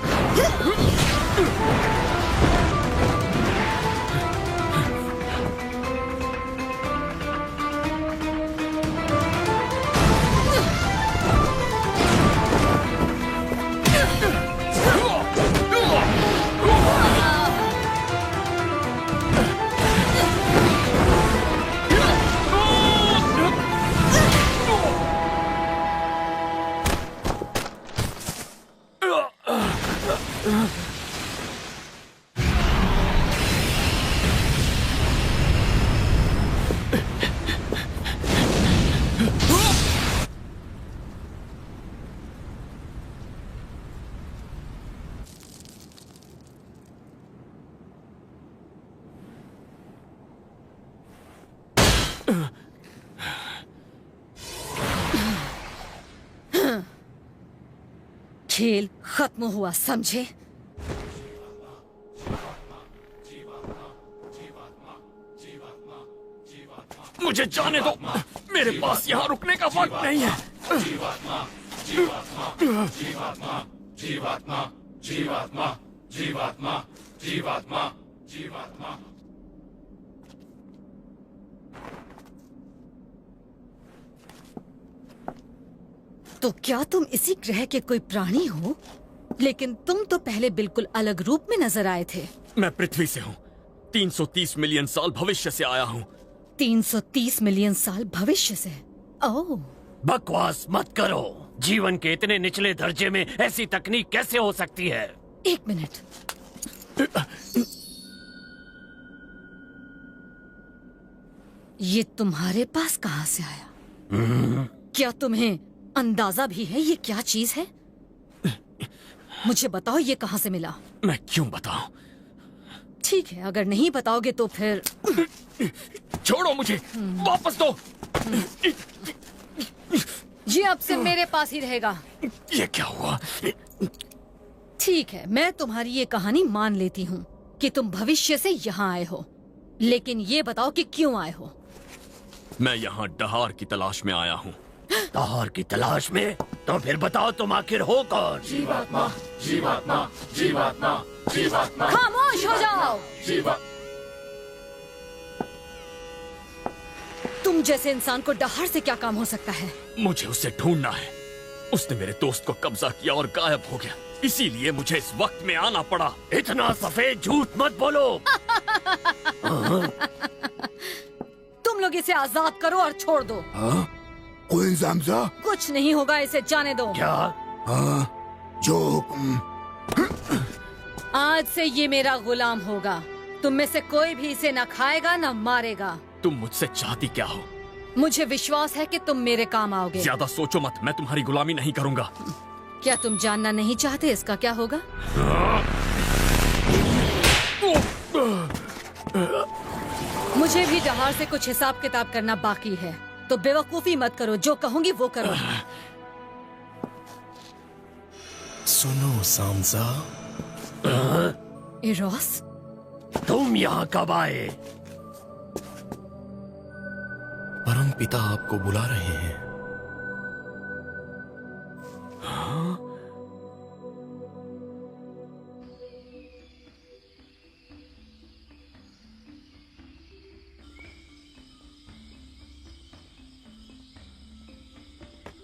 Speaker 14: खेल खत्म हुआ, समझे?
Speaker 3: मुझे जाने दो। मेरे पास यहाँ रुकने का वक्त नहीं है।
Speaker 9: जीवात्मा, जीवात्मा, जीवात्मा, जीवात्मा, जीवात्मा, जीवात्मा, जीवात्मा, जीवात्मा।
Speaker 14: तो क्या तुम इसी ग्रह के कोई प्राणी हो? लेकिन तुम तो पहले बिल्कुल अलग रूप में नजर आए थे।
Speaker 3: मैं पृथ्वी से हूँ। 330 मिलियन साल भविष्य से आया हूँ।
Speaker 14: 330 मिलियन साल भविष्य से? ओह,
Speaker 12: बकवास मत करो। जीवन के इतने निचले दर्जे में ऐसी तकनीक कैसे हो सकती है?
Speaker 14: एक मिनट। ये तुम्हारे पास कहाँ से आया? क्या तुम्हें अंदाजा भी है ये क्या चीज है? मुझे बताओ ये कहाँ से मिला?
Speaker 3: मैं क्यों बताऊं?
Speaker 14: ठीक है, अगर नहीं बताओगे तो फिर
Speaker 3: छोड़ो मुझे, वापस दो।
Speaker 14: ये अब से मेरे पास ही रहेगा।
Speaker 3: ये क्या हुआ?
Speaker 14: ठीक है, मैं तुम्हारी ये कहानी मान लेती हूँ कि तुम भविष्य से यहाँ आए हो, लेकिन ये बताओ कि क्यों आए हो?
Speaker 3: मैं यहाँ डहार की तलाश में आया हूँ।
Speaker 12: डहार की तलाश में? तो फिर बताओ तुम आखिर हो कौन?
Speaker 9: जीवात्मा, जीवात्मा, जीवात्मा, जीवात्मा।
Speaker 14: खामोश हो जाओ। तुम जैसे इंसान को डहार से क्या काम हो सकता है?
Speaker 3: मुझे उसे ढूंढना है। उसने मेरे दोस्त को कब्जा किया और गायब हो गया, इसीलिए मुझे इस वक्त में आना पड़ा।
Speaker 12: इतना सफेद झूठ मत बोलो।
Speaker 14: तुम लोग इसे आजाद करो और छोड़ दो।
Speaker 9: क्वीन ज़मज़ा?
Speaker 14: कुछ नहीं होगा, इसे जाने दो।
Speaker 12: क्या?
Speaker 9: हाँ, जो हुक्म।
Speaker 14: आज से ये मेरा गुलाम होगा। तुम में से कोई भी इसे न खाएगा न मारेगा।
Speaker 3: तुम मुझसे चाहती क्या हो?
Speaker 14: मुझे विश्वास है कि तुम मेरे काम आओगे।
Speaker 3: ज्यादा सोचो मत, मैं तुम्हारी गुलामी नहीं करूंगा।
Speaker 14: क्या तुम जानना नहीं चाहते इसका क्या होगा? मुझे भी डहार से कुछ हिसाब किताब करना बाकी है, तो तो बेवकूफी मत करो, जो कहूंगी वो करो।
Speaker 13: सुनो सांसा।
Speaker 14: इरोस,
Speaker 12: तुम यहाँ कब आए?
Speaker 13: परम पिता आपको बुला रहे हैं।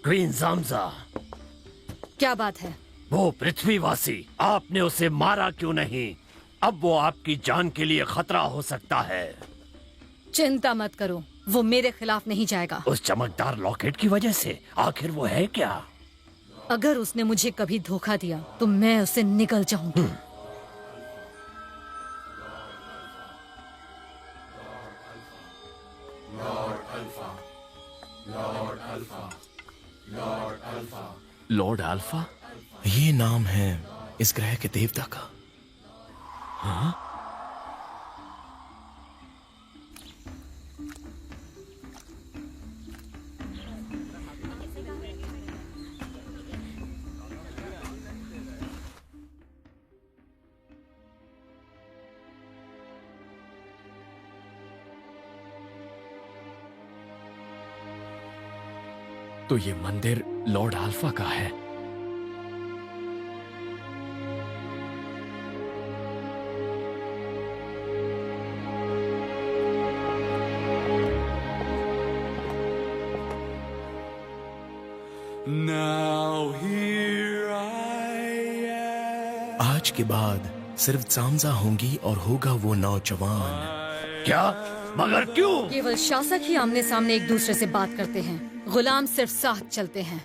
Speaker 12: क्वीन जामजा,
Speaker 14: क्या बात है?
Speaker 12: वो पृथ्वीवासी, आपने उसे मारा क्यों नहीं? अब वो आपकी जान के लिए खतरा हो सकता है।
Speaker 14: चिंता मत करो, वो मेरे खिलाफ नहीं जाएगा।
Speaker 12: उस चमकदार लॉकेट की वजह से? आखिर वो है क्या?
Speaker 14: अगर उसने मुझे कभी धोखा दिया तो मैं उसे निकल जाऊंगी।
Speaker 3: Lord alpha?
Speaker 13: ये नाम है इस ग्रह के देवता का।
Speaker 3: हाँ? तो ये मंदिर लॉर्ड अल्फा का है।
Speaker 13: आज के बाद सिर्फ सांसा होंगी और होगा वो नौजवान।
Speaker 12: क्या? मगर क्यों?
Speaker 14: केवल शासक ही आमने सामने एक दूसरे से बात करते हैं, गुलाम सिर्फ साथ चलते हैं।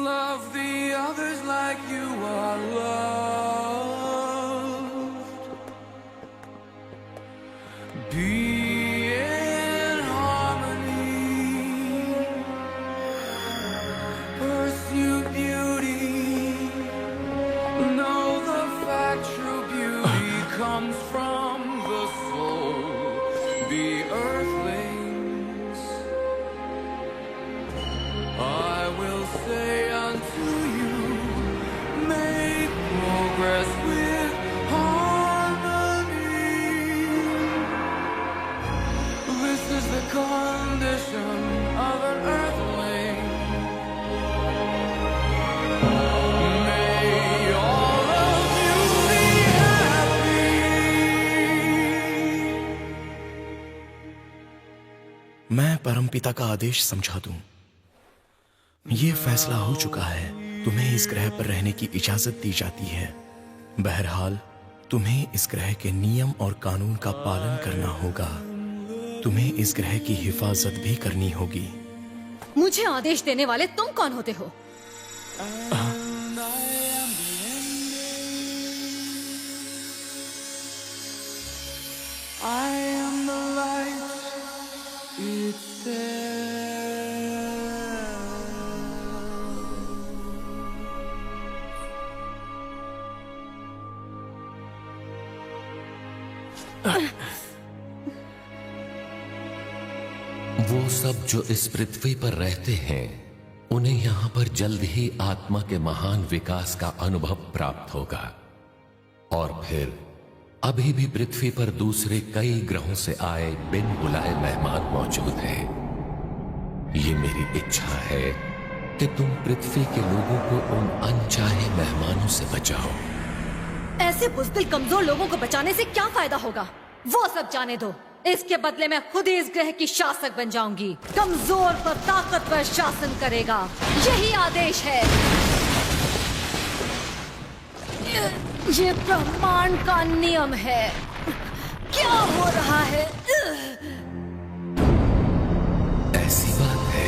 Speaker 15: Love the others like you are loved. Be in harmony. Pursue beauty. Know the fact true beauty comes from the soul. Be earthlings. I will say unto you, make progress with harmony. This is the condition of an earthling. May all of you be happy.
Speaker 13: मैं परमपिता का आदेश समझा दूं। ये फैसला हो चुका है, तुम्हें इस ग्रह पर रहने की इजाजत दी जाती है। बहरहाल तुम्हें इस ग्रह के नियम और कानून का पालन करना होगा। तुम्हें इस ग्रह की हिफाजत भी करनी होगी।
Speaker 14: मुझे आदेश देने वाले तुम कौन होते हो?
Speaker 15: I am the light. It's there.
Speaker 16: वो सब जो इस पृथ्वी पर रहते हैं, उन्हें यहाँ पर जल्द ही आत्मा के महान विकास का अनुभव प्राप्त होगा। और फिर अभी भी पृथ्वी पर दूसरे कई ग्रहों से आए बिन बुलाए मेहमान मौजूद हैं। ये मेरी इच्छा है कि तुम पृथ्वी के लोगों को उन अनचाहे मेहमानों से बचाओ।
Speaker 14: ऐसे बुज़दिल कमजोर लोगों को बचाने से क्या फायदा होगा? वो सब जाने दो। इसके बदले मैं खुद ही इस ग्रह की शासक बन जाऊंगी। कमजोर पर ताकतवर शासन करेगा, यही आदेश है। ये ब्रह्मांड का नियम है। क्या हो रहा है?
Speaker 16: ऐसी बात है।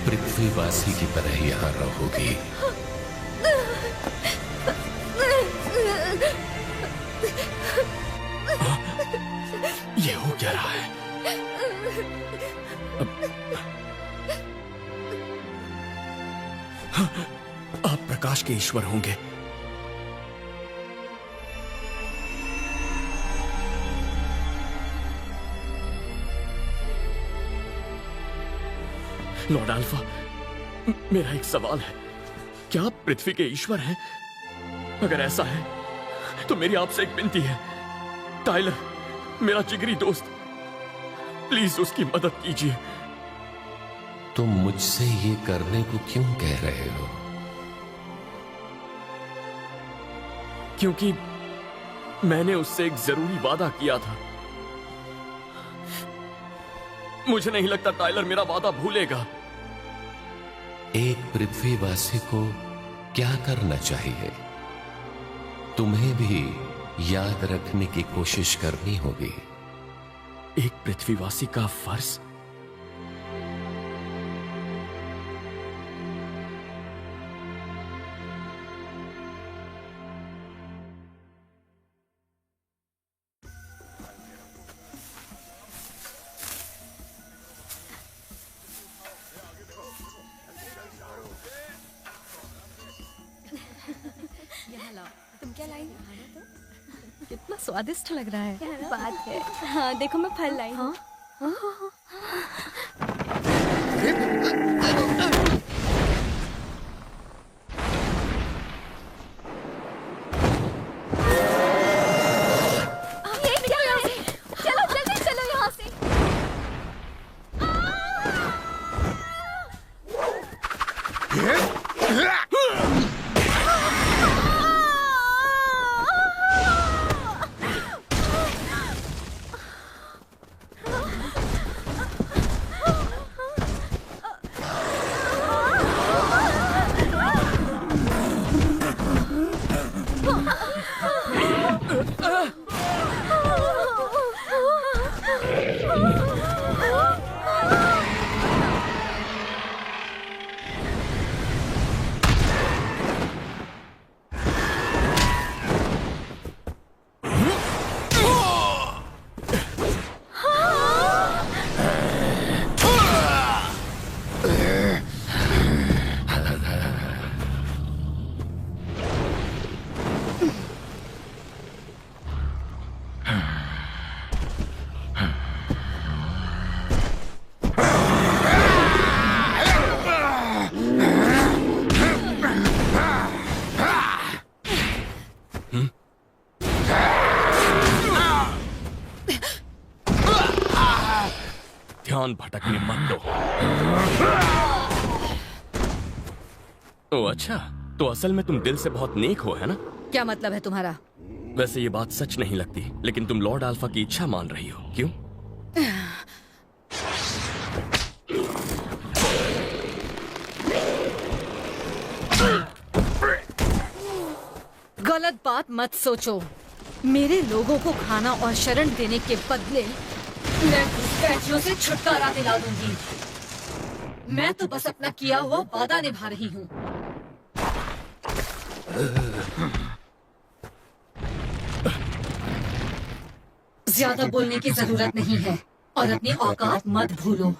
Speaker 16: पृथ्वीवासी की तरह यहाँ रहोगी।
Speaker 3: कह रहा है। आप प्रकाश के ईश्वर होंगे। लॉर्ड अल्फा, मेरा एक सवाल है, क्या आप पृथ्वी के ईश्वर हैं? अगर ऐसा है तो मेरी आपसे एक विनती है, टाइलर मेरा जिगरी दोस्त, प्लीज उसकी मदद कीजिए।
Speaker 16: तुम मुझसे ये करने को क्यों कह रहे हो?
Speaker 3: क्योंकि मैंने उससे एक जरूरी वादा किया था। मुझे नहीं लगता टाइलर मेरा वादा भूलेगा।
Speaker 16: एक पृथ्वीवासी को क्या करना चाहिए? तुम्हें भी याद रखने की कोशिश करनी होगी।
Speaker 3: एक पृथ्वीवासी का फर्ज?
Speaker 1: तुम क्या लाई?
Speaker 14: कितना स्वादिष्ट लग रहा है।
Speaker 1: बात है। हाँ देखो मैं फल लाई हूँ। चलो जल्दी चलो यहाँ से।
Speaker 3: ध्यान भटकने मत दो। ओ अच्छा, तो असल में तुम दिल से बहुत नेक हो, है ना?
Speaker 14: क्या मतलब है तुम्हारा?
Speaker 3: वैसे ये बात सच नहीं लगती, लेकिन तुम लॉर्ड अल्फा की इच्छा मान रही हो, क्यों?
Speaker 14: गलत बात मत सोचो। मेरे लोगों को खाना और शरण देने के बदले मैं घुसपैठियों से छुटकारा दिला दूंगी। मैं तो बस अपना किया हुआ वादा निभा रही हूँ। ज्यादा बोलने की जरूरत नहीं है और अपनी औकात मत भूलो,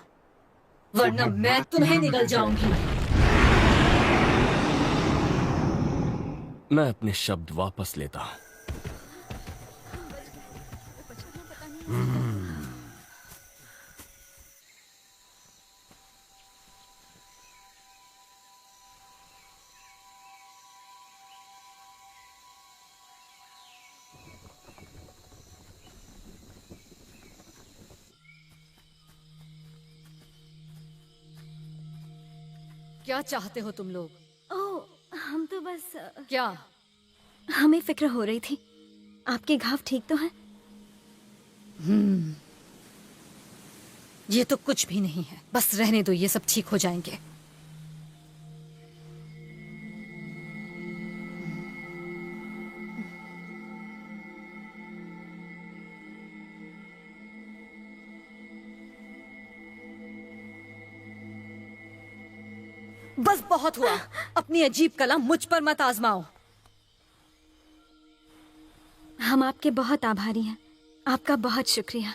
Speaker 14: वरना मैं तुम्हें निगल जाऊंगी।
Speaker 3: मैं अपने शब्द वापस लेता हूं।
Speaker 14: क्या चाहते हो तुम लोग?
Speaker 5: ओह, हम तो बस
Speaker 14: क्या?
Speaker 5: हमें फिक्र हो रही थी, आपके घाव ठीक तो हैं?
Speaker 14: ये तो कुछ भी नहीं है, बस रहने दो, ये सब ठीक हो जाएंगे। बस बहुत हुआ, अपनी अजीब कला मुझ पर मत आजमाओ।
Speaker 5: हम आपके बहुत आभारी हैं, आपका बहुत शुक्रिया।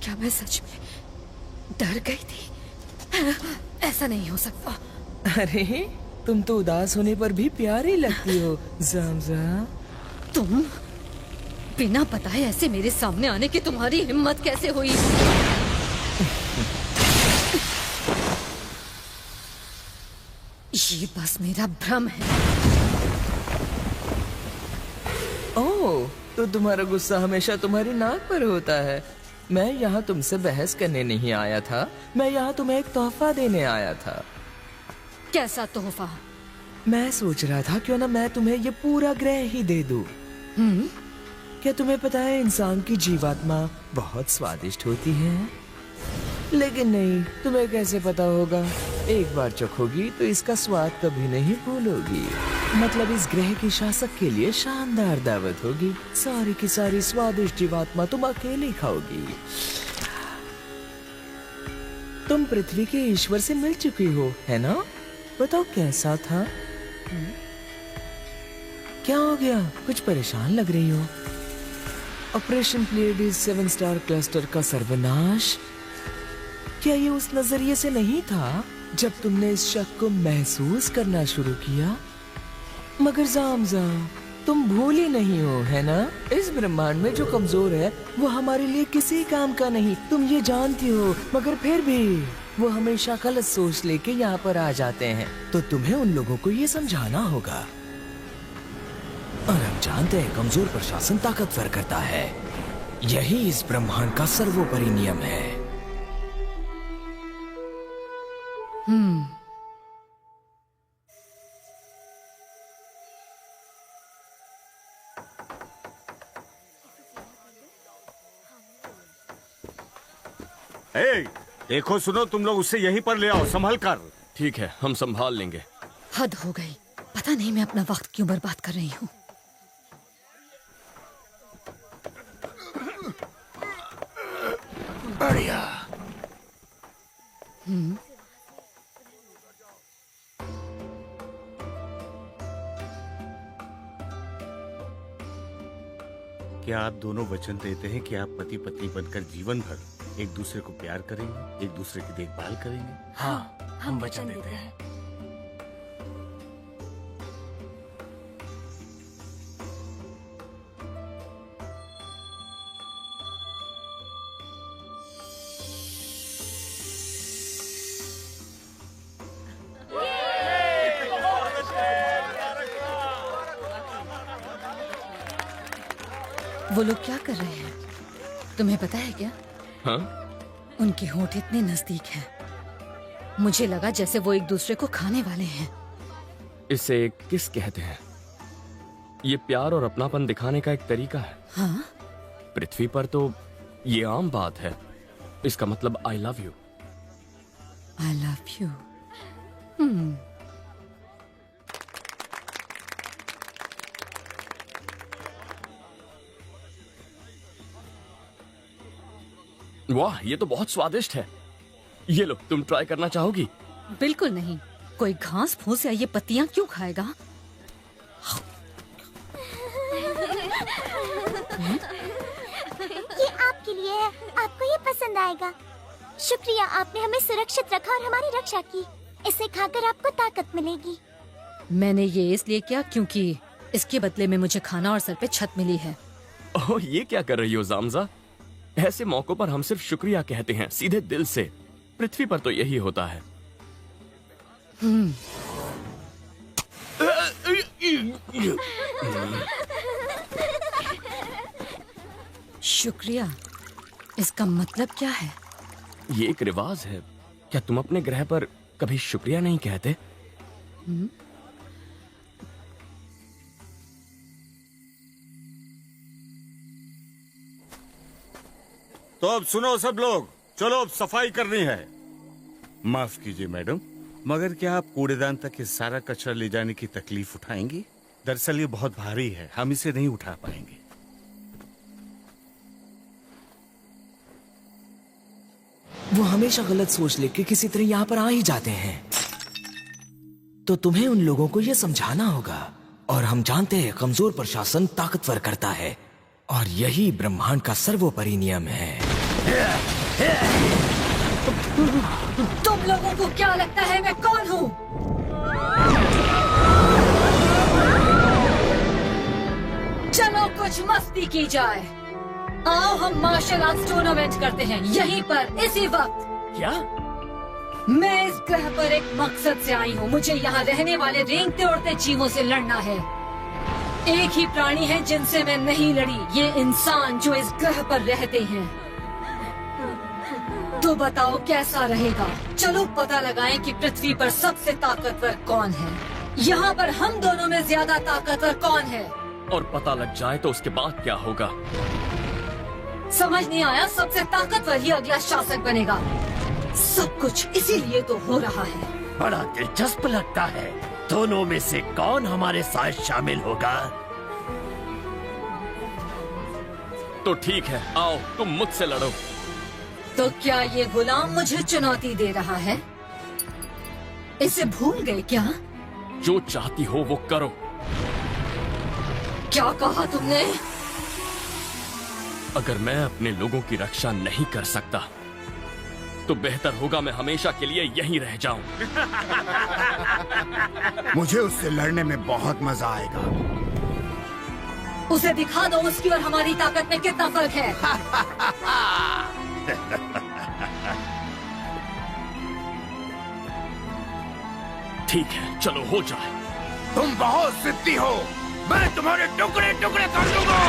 Speaker 1: क्या मैं सच में डर गई थी? ऐसा नहीं हो सकता।
Speaker 11: अरे तुम तो उदास होने पर भी प्यारी लगती हो ज़मज़म।
Speaker 14: तुम बिना बताए ऐसे मेरे सामने आने की तुम्हारी हिम्मत कैसे हुई? ये बस मेरा भ्रम है।
Speaker 11: ओह, तो तुम्हारा गुस्सा हमेशा तुम्हारी नाक पर होता है। मैं यहाँ तुमसे बहस करने नहीं आया था, मैं यहाँ तुम्हें एक तोहफा देने आया था।
Speaker 14: कैसा तोहफा?
Speaker 11: मैं सोच रहा था क्यों ना मैं तुम्हें ये पूरा ग्रह ही दे दूं। क्या तुम्हें पता है इंसान की जीवात्मा बहुत स्वादिष्ट होती है? लेकिन नहीं, तुम्हें कैसे पता होगा? एक बार चखोगी तो इसका स्वाद कभी नहीं भूलोगी। मतलब इस ग्रह के शासक के लिए शानदार दावत होगी। सारी की सारी स्वादिष्ट जीवात्मा तुम अकेले खाओगी। तुम पृथ्वी के ईश्वर से मिल चुकी हो, है ना? बताओ कैसा था? क्या हो गया? कुछ परेशान लग रही हो। ऑपरेशन प्लेयर्स 7 स्टार क्लस्टर का सर्वनाश, क्या ये उस नजरिए से नहीं था जब तुमने इस शक को महसूस करना शुरू किया? मगर ज़मज़म, तुम भूली नहीं हो, है ना? इस ब्रह्मांड में जो कमजोर है वो हमारे लिए किसी काम का नहीं, तुम ये जानती हो। मगर फिर भी वो हमेशा गलत सोच लेके यहाँ पर आ जाते हैं। तो तुम्हें उन लोगों को ये समझाना होगा। और हम जानते हैं कमजोर प्रशासन ताकतवर करता है। यही इस ब्रह्मांड का सर्वोपरि नियम है।
Speaker 8: देखो सुनो, तुम लोग उससे यहीं पर ले आओ, संभल कर।
Speaker 3: ठीक है, हम संभाल लेंगे।
Speaker 14: हद हो गई। पता नहीं मैं अपना वक्त क्यों बर्बाद कर रही हूँ।
Speaker 9: बढ़िया।
Speaker 8: क्या आप दोनों वचन देते हैं कि आप पति पत्नी बनकर जीवन भर एक दूसरे को प्यार करेंगे, एक दूसरे की देखभाल करेंगे?
Speaker 11: हाँ, हम वचन देते हैं।
Speaker 14: वो लोग क्या कर रहे हैं तुम्हें पता है क्या?
Speaker 3: हाँ?
Speaker 14: उनके होंठ इतने नजदीक हैं, मुझे लगा जैसे वो एक दूसरे को खाने वाले हैं।
Speaker 3: इसे किस कहते हैं? ये प्यार और अपनापन दिखाने का एक तरीका है।
Speaker 14: हाँ?
Speaker 3: पृथ्वी पर तो ये आम बात है। इसका मतलब I love you.
Speaker 14: I love you.
Speaker 3: वाह, ये तो बहुत स्वादिष्ट है। ये लो, तुम ट्राई करना चाहोगी?
Speaker 14: बिल्कुल नहीं। कोई घास फूस या ये पत्तियां क्यों खाएगा?
Speaker 17: ये आपके लिए है, आपको ये पसंद आएगा। शुक्रिया, आपने हमें सुरक्षित रखा और हमारी रक्षा की। इसे खाकर आपको ताकत मिलेगी।
Speaker 14: मैंने ये इसलिए किया क्योंकि इसके बदले में मुझे खाना और सर पे छत मिली है।
Speaker 3: ओह, ये क्या कर रही हो जामजा? ऐसे मौकों पर हम सिर्फ शुक्रिया कहते हैं, सीधे दिल से। पृथ्वी पर तो यही होता है।
Speaker 14: शुक्रिया, इसका मतलब क्या है?
Speaker 3: ये एक रिवाज है। क्या तुम अपने ग्रह पर कभी शुक्रिया नहीं कहते?
Speaker 8: तो अब सुनो सब लोग, चलो अब सफाई करनी है। माफ कीजिए मैडम, मगर क्या आप कूड़ेदान तक ये सारा कचरा ले जाने की तकलीफ उठाएंगी? दरअसल ये बहुत भारी है, हम इसे नहीं उठा पाएंगे।
Speaker 11: वो हमेशा गलत सोच लेके किसी तरह यहाँ पर आ ही जाते हैं। तो तुम्हें उन लोगों को ये समझाना होगा। और हम जानते हैं कमजोर प्रशासन ताकतवर करता है, और यही ब्रह्मांड का सर्वोपरि नियम है।
Speaker 14: तुम लोगों को क्या लगता है मैं कौन हूँ? चलो कुछ मस्ती की जाए। आओ हम मार्शल आर्ट्स टूर्नामेंट करते हैं यहीं पर इसी वक्त।
Speaker 3: क्या?
Speaker 14: मैं इस ग्रह पर एक मकसद से आई हूँ। मुझे यहाँ रहने वाले रेंगते उड़ते जीवों से लड़ना है। एक ही प्राणी है जिनसे मैं नहीं लड़ी, ये इंसान जो इस ग्रह पर रहते हैं। तो बताओ कैसा रहेगा? चलो पता लगाएं कि पृथ्वी पर सबसे ताकतवर कौन है। यहाँ पर हम दोनों में ज्यादा ताकतवर कौन है?
Speaker 3: और पता लग जाए तो उसके बाद क्या होगा?
Speaker 14: समझ नहीं आया? सबसे ताकतवर ही अगला शासक बनेगा। सब कुछ इसीलिए तो हो रहा है।
Speaker 12: बड़ा दिलचस्प लगता है। दोनों में से कौन हमारे साथ शामिल होगा?
Speaker 3: तो ठीक है, आओ तुम मुझसे लड़ो।
Speaker 14: तो क्या ये गुलाम मुझे चुनौती दे रहा है? इसे भूल गए क्या?
Speaker 3: जो चाहती हो वो करो।
Speaker 14: क्या कहा तुमने?
Speaker 3: अगर मैं अपने लोगों की रक्षा नहीं कर सकता तो बेहतर होगा मैं हमेशा के लिए यहीं रह जाऊं।
Speaker 9: मुझे उससे लड़ने में बहुत मजा आएगा।
Speaker 14: उसे दिखा दो उसकी और हमारी ताकत में कितना फर्क है।
Speaker 3: ठीक है, चलो हो जाए।
Speaker 9: तुम बहुत जिद्दी हो, मैं तुम्हारे टुकड़े टुकड़े कर दूंगा।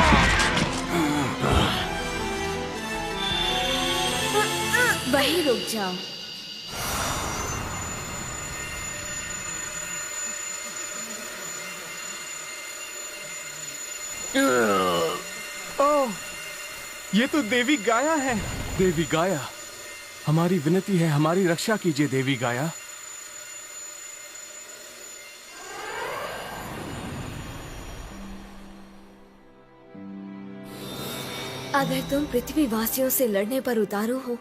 Speaker 1: वहीं रुक जाओ।
Speaker 6: ओह, ये तो देवी गाया है। देवी गाया, हमारी विनती है, हमारी रक्षा कीजिए देवी गाया।
Speaker 1: अगर तुम पृथ्वी वासियों से लड़ने पर उतारू हो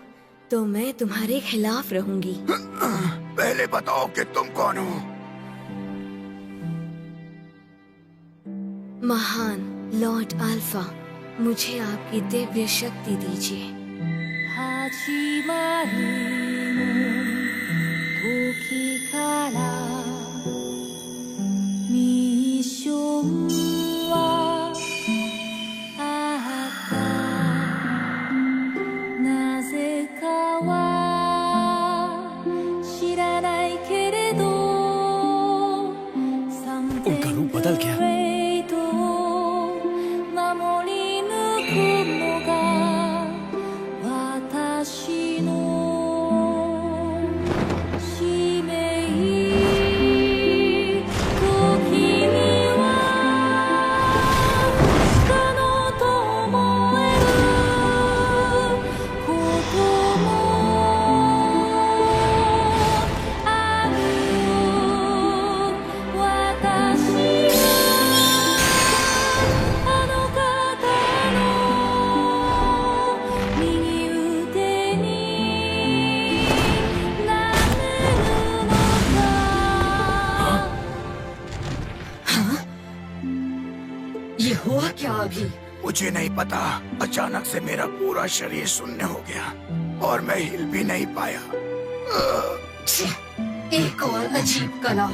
Speaker 1: तो मैं तुम्हारे खिलाफ रहूंगी।
Speaker 9: पहले बताओ कि तुम कौन हो?
Speaker 1: महान लॉर्ड अल्फा, मुझे आपकी दिव्य शक्ति दीजिए।
Speaker 11: उनका रूप बदल गया।
Speaker 1: अभी?
Speaker 13: मुझे नहीं पता, अचानक से मेरा पूरा शरीर शून्य हो गया और मैं हिल भी नहीं पाया।
Speaker 1: एक और अजीब कला।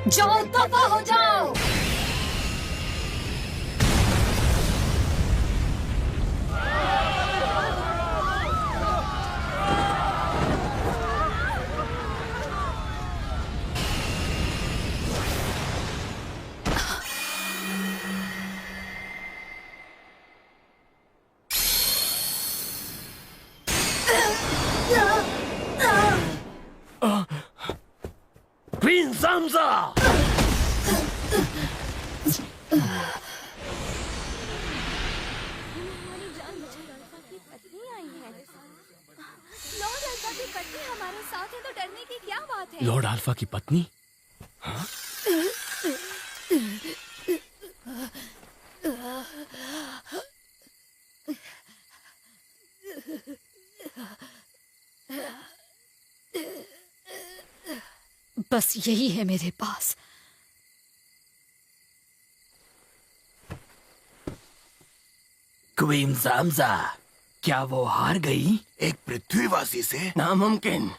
Speaker 1: जाओ, दफा हो जाओ।
Speaker 12: क्वीन ज़ामज़ा!
Speaker 1: लॉर्ड अल्फा की पत्नी हमारे साथ है तो डरने की क्या बात है?
Speaker 3: लॉर्ड अल्फा की पत्नी? हाँ?
Speaker 14: बस यही है मेरे पास।
Speaker 11: क्वीन ज़ामज़ा, क्या वो हार गई?
Speaker 13: एक पृथ्वीवासी से?
Speaker 11: नामुमकिन।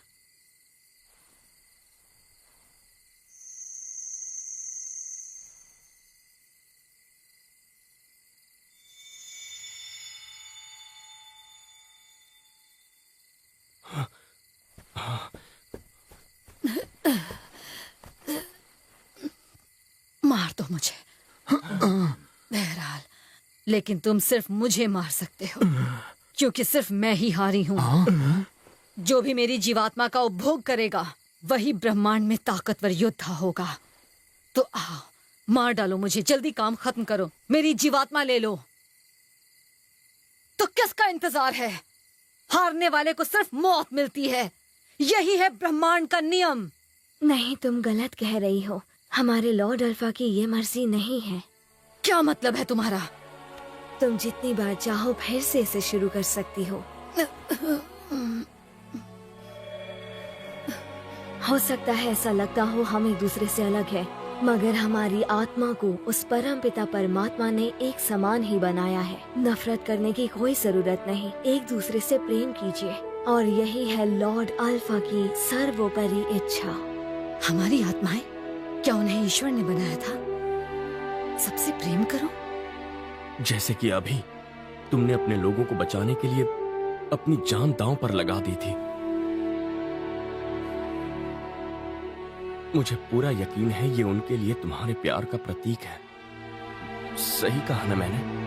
Speaker 14: मार दो मुझे। बहरहाल, लेकिन तुम सिर्फ मुझे मार सकते हो, क्योंकि सिर्फ मैं ही हारी हूँ। जो भी मेरी जीवात्मा का उपभोग करेगा वही ब्रह्मांड में ताकतवर योद्धा होगा। तो आओ, मार डालो मुझे, जल्दी काम खत्म करो, मेरी जीवात्मा ले लो। तो किसका इंतजार है? हारने वाले को सिर्फ मौत मिलती है। यही है ब्रह्मांड का नियम।
Speaker 1: नहीं, तुम गलत कह रही हो। हमारे लॉर्ड अल्फा की ये मर्जी नहीं है।
Speaker 14: क्या मतलब है तुम्हारा?
Speaker 1: तुम जितनी बार चाहो फिर से इसे शुरू कर सकती हो। हो सकता है ऐसा लगता हो हम एक दूसरे से अलग हैं, मगर हमारी आत्मा को उस परम पिता परमात्मा ने एक समान ही बनाया है। नफरत करने की कोई जरूरत नहीं, एक दूसरे से प्रेम कीजिए, और यही है लॉर्ड अल्फा की सर्वोपरि इच्छा।
Speaker 14: हमारी आत्माएं, क्या उन्हें ईश्वर ने बनाया था? सबसे प्रेम करो,
Speaker 3: जैसे कि अभी तुमने अपने लोगों को बचाने के लिए अपनी जान दांव पर लगा दी थी। मुझे पूरा यकीन है ये उनके लिए तुम्हारे प्यार का प्रतीक है। सही कहा ना मैंने?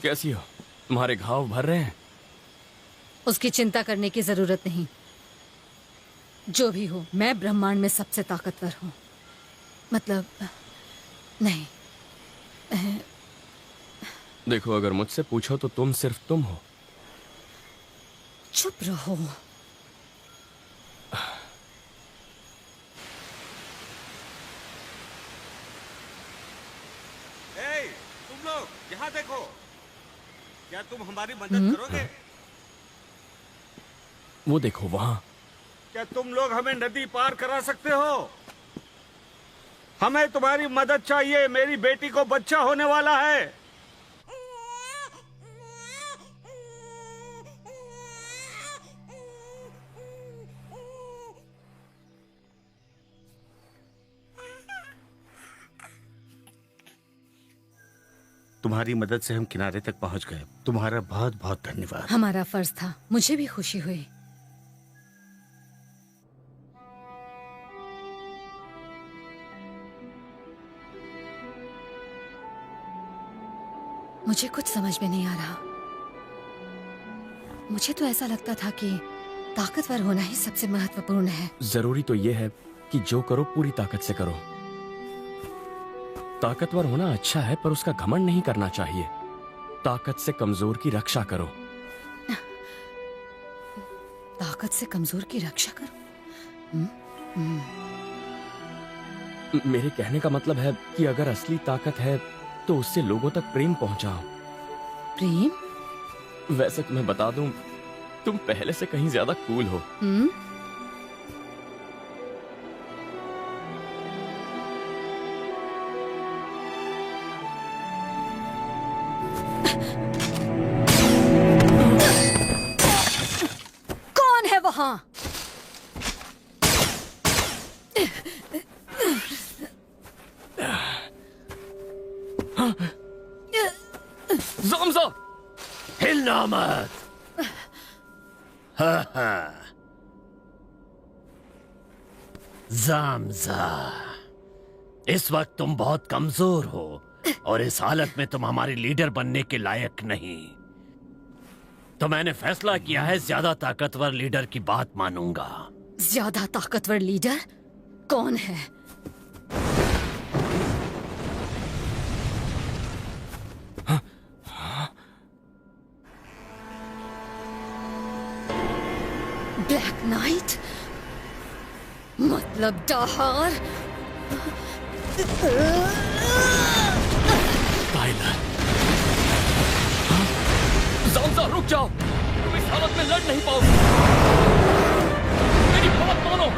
Speaker 3: कैसी हो? तुम्हारे घाव भर रहे हैं?
Speaker 14: उसकी चिंता करने की जरूरत नहीं। जो भी हो, मैं ब्रह्मांड में सबसे ताकतवर हूँ। मतलब नहीं।
Speaker 3: देखो, अगर मुझसे पूछो तो तुम सिर्फ तुम हो।
Speaker 14: चुप रहो।
Speaker 8: तुम लोग यहाँ देखो, क्या तुम हमारी मदद करोगे?
Speaker 3: वो देखो वहां।
Speaker 8: क्या तुम लोग हमें नदी पार करा सकते हो? हमें तुम्हारी मदद चाहिए, मेरी बेटी को बच्चा होने वाला है। तुम्हारी मदद से हम किनारे तक पहुंच गए। तुम्हारा बहुत बहुत धन्यवाद।
Speaker 14: हमारा फर्ज था, मुझे भी खुशी हुई। मुझे कुछ समझ में नहीं आ रहा। मुझे तो ऐसा लगता था कि ताकतवर होना ही सबसे महत्वपूर्ण है।
Speaker 3: जरूरी तो ये है कि जो करो पूरी ताकत से करो। ताकतवर होना अच्छा है, पर उसका घमंड नहीं करना चाहिए। ताकत से कमजोर की रक्षा करो।
Speaker 14: ताकत से कमजोर की रक्षा करो?
Speaker 3: मेरे कहने का मतलब है कि अगर असली ताकत है तो उससे लोगों तक प्रेम पहुंचाओ।
Speaker 14: प्रेम?
Speaker 3: वैसे तुम्हें बता दूं, तुम पहले से कहीं ज्यादा कूल हो।
Speaker 14: कौन है वहां?
Speaker 3: ज़ामज़ा!
Speaker 12: हिलना मत। ज़ामज़ा, इस वक्त तुम बहुत कमजोर हो और इस हालत में तुम हमारी लीडर बनने के लायक नहीं। तो मैंने फैसला किया है ज्यादा ताकतवर लीडर की बात मानूंगा।
Speaker 14: ज्यादा ताकतवर लीडर कौन है? Black night? मतलब डाहार?
Speaker 3: टाइलर! ज़ामज़ा, रुक जाओ। तुम इस हालत में लड़ नहीं पाओगे। मेरी बात मानो।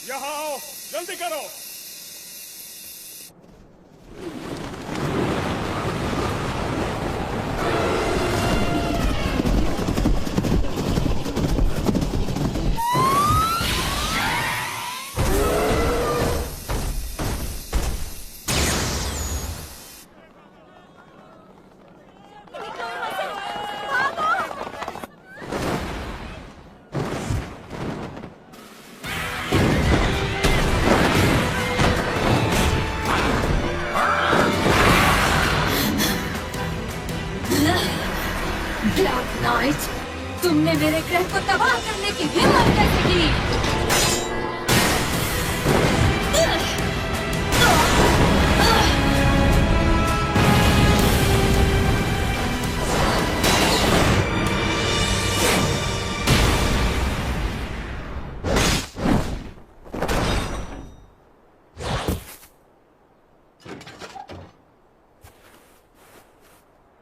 Speaker 9: यहाँ आओ, जल्दी करो।
Speaker 14: ब्लैक नाइट, तुमने मेरे ग्रह को तबाह करने की हिम्मत कैसे की?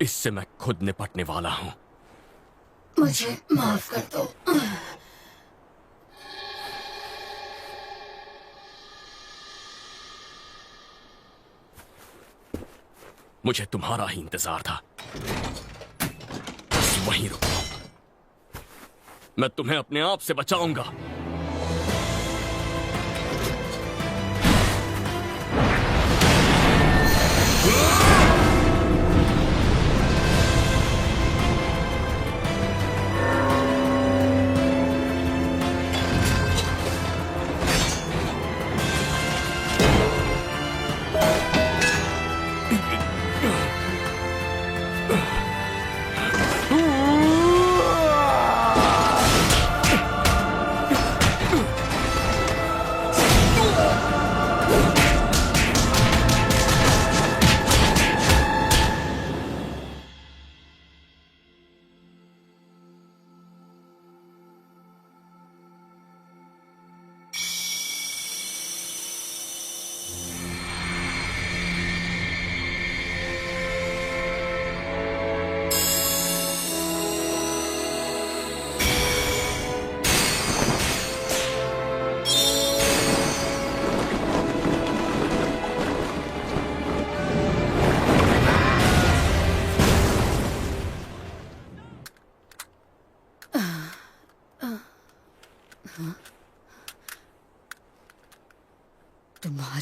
Speaker 3: इससे मैं खुद निपटने वाला हूं।
Speaker 14: मुझे माफ कर दो।
Speaker 3: मुझे तुम्हारा ही इंतजार था। बस वहीं रुको। मैं तुम्हें अपने आप से बचाऊंगा।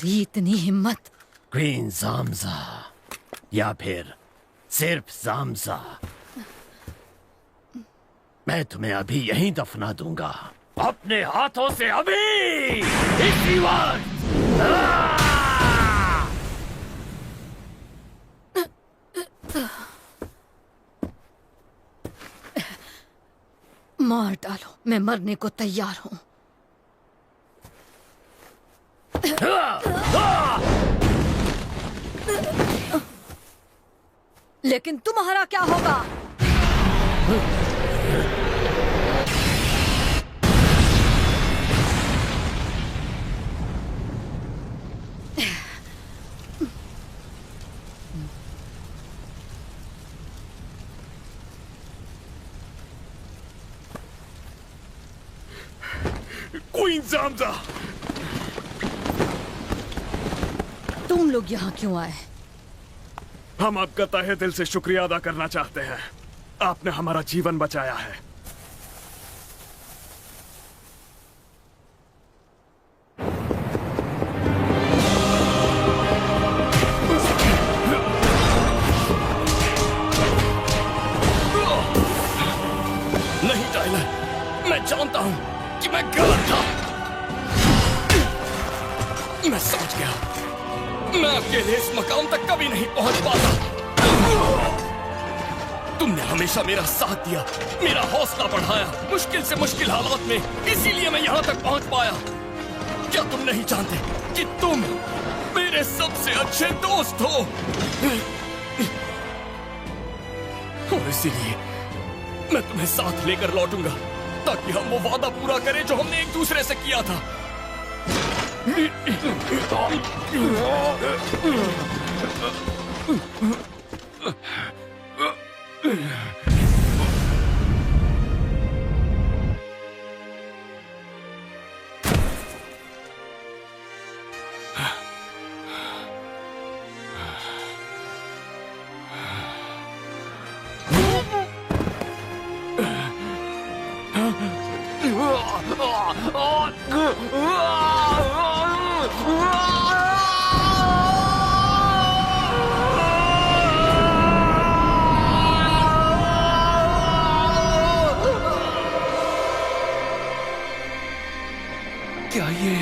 Speaker 14: भी इतनी हिम्मत?
Speaker 12: क्वीन जामजा या फिर सिर्फ जामजा, मैं तुम्हें अभी यहीं दफना दूंगा, अपने हाथों से, अभी इसी वक्त।
Speaker 14: मार डालो, मैं मरने को तैयार हूं। लेकिन तुम्हारा क्या होगा?
Speaker 3: क्वीन जामजा,
Speaker 14: तुम लोग यहाँ क्यों आए?
Speaker 2: हम आपका तहे दिल से शुक्रिया अदा करना चाहते हैं। आपने हमारा जीवन बचाया है।
Speaker 3: नहीं टाइलर, मैं जानता हूं कि मैं गलत था। मैं समझ गया, मैं अकेले इस मकाम तक कभी नहीं पहुंच पाता। तुमने हमेशा मेरा साथ दिया, मेरा हौसला बढ़ाया मुश्किल से मुश्किल हालात में, इसीलिए मैं यहां तक पहुंच पाया। क्या तुम नहीं जानते कि तुम मेरे सबसे अच्छे दोस्त हो? और इसीलिए मैं तुम्हें साथ लेकर लौटूंगा, ताकि हम वो वादा पूरा करें जो हमने एक दूसरे से किया था।
Speaker 4: क्या ये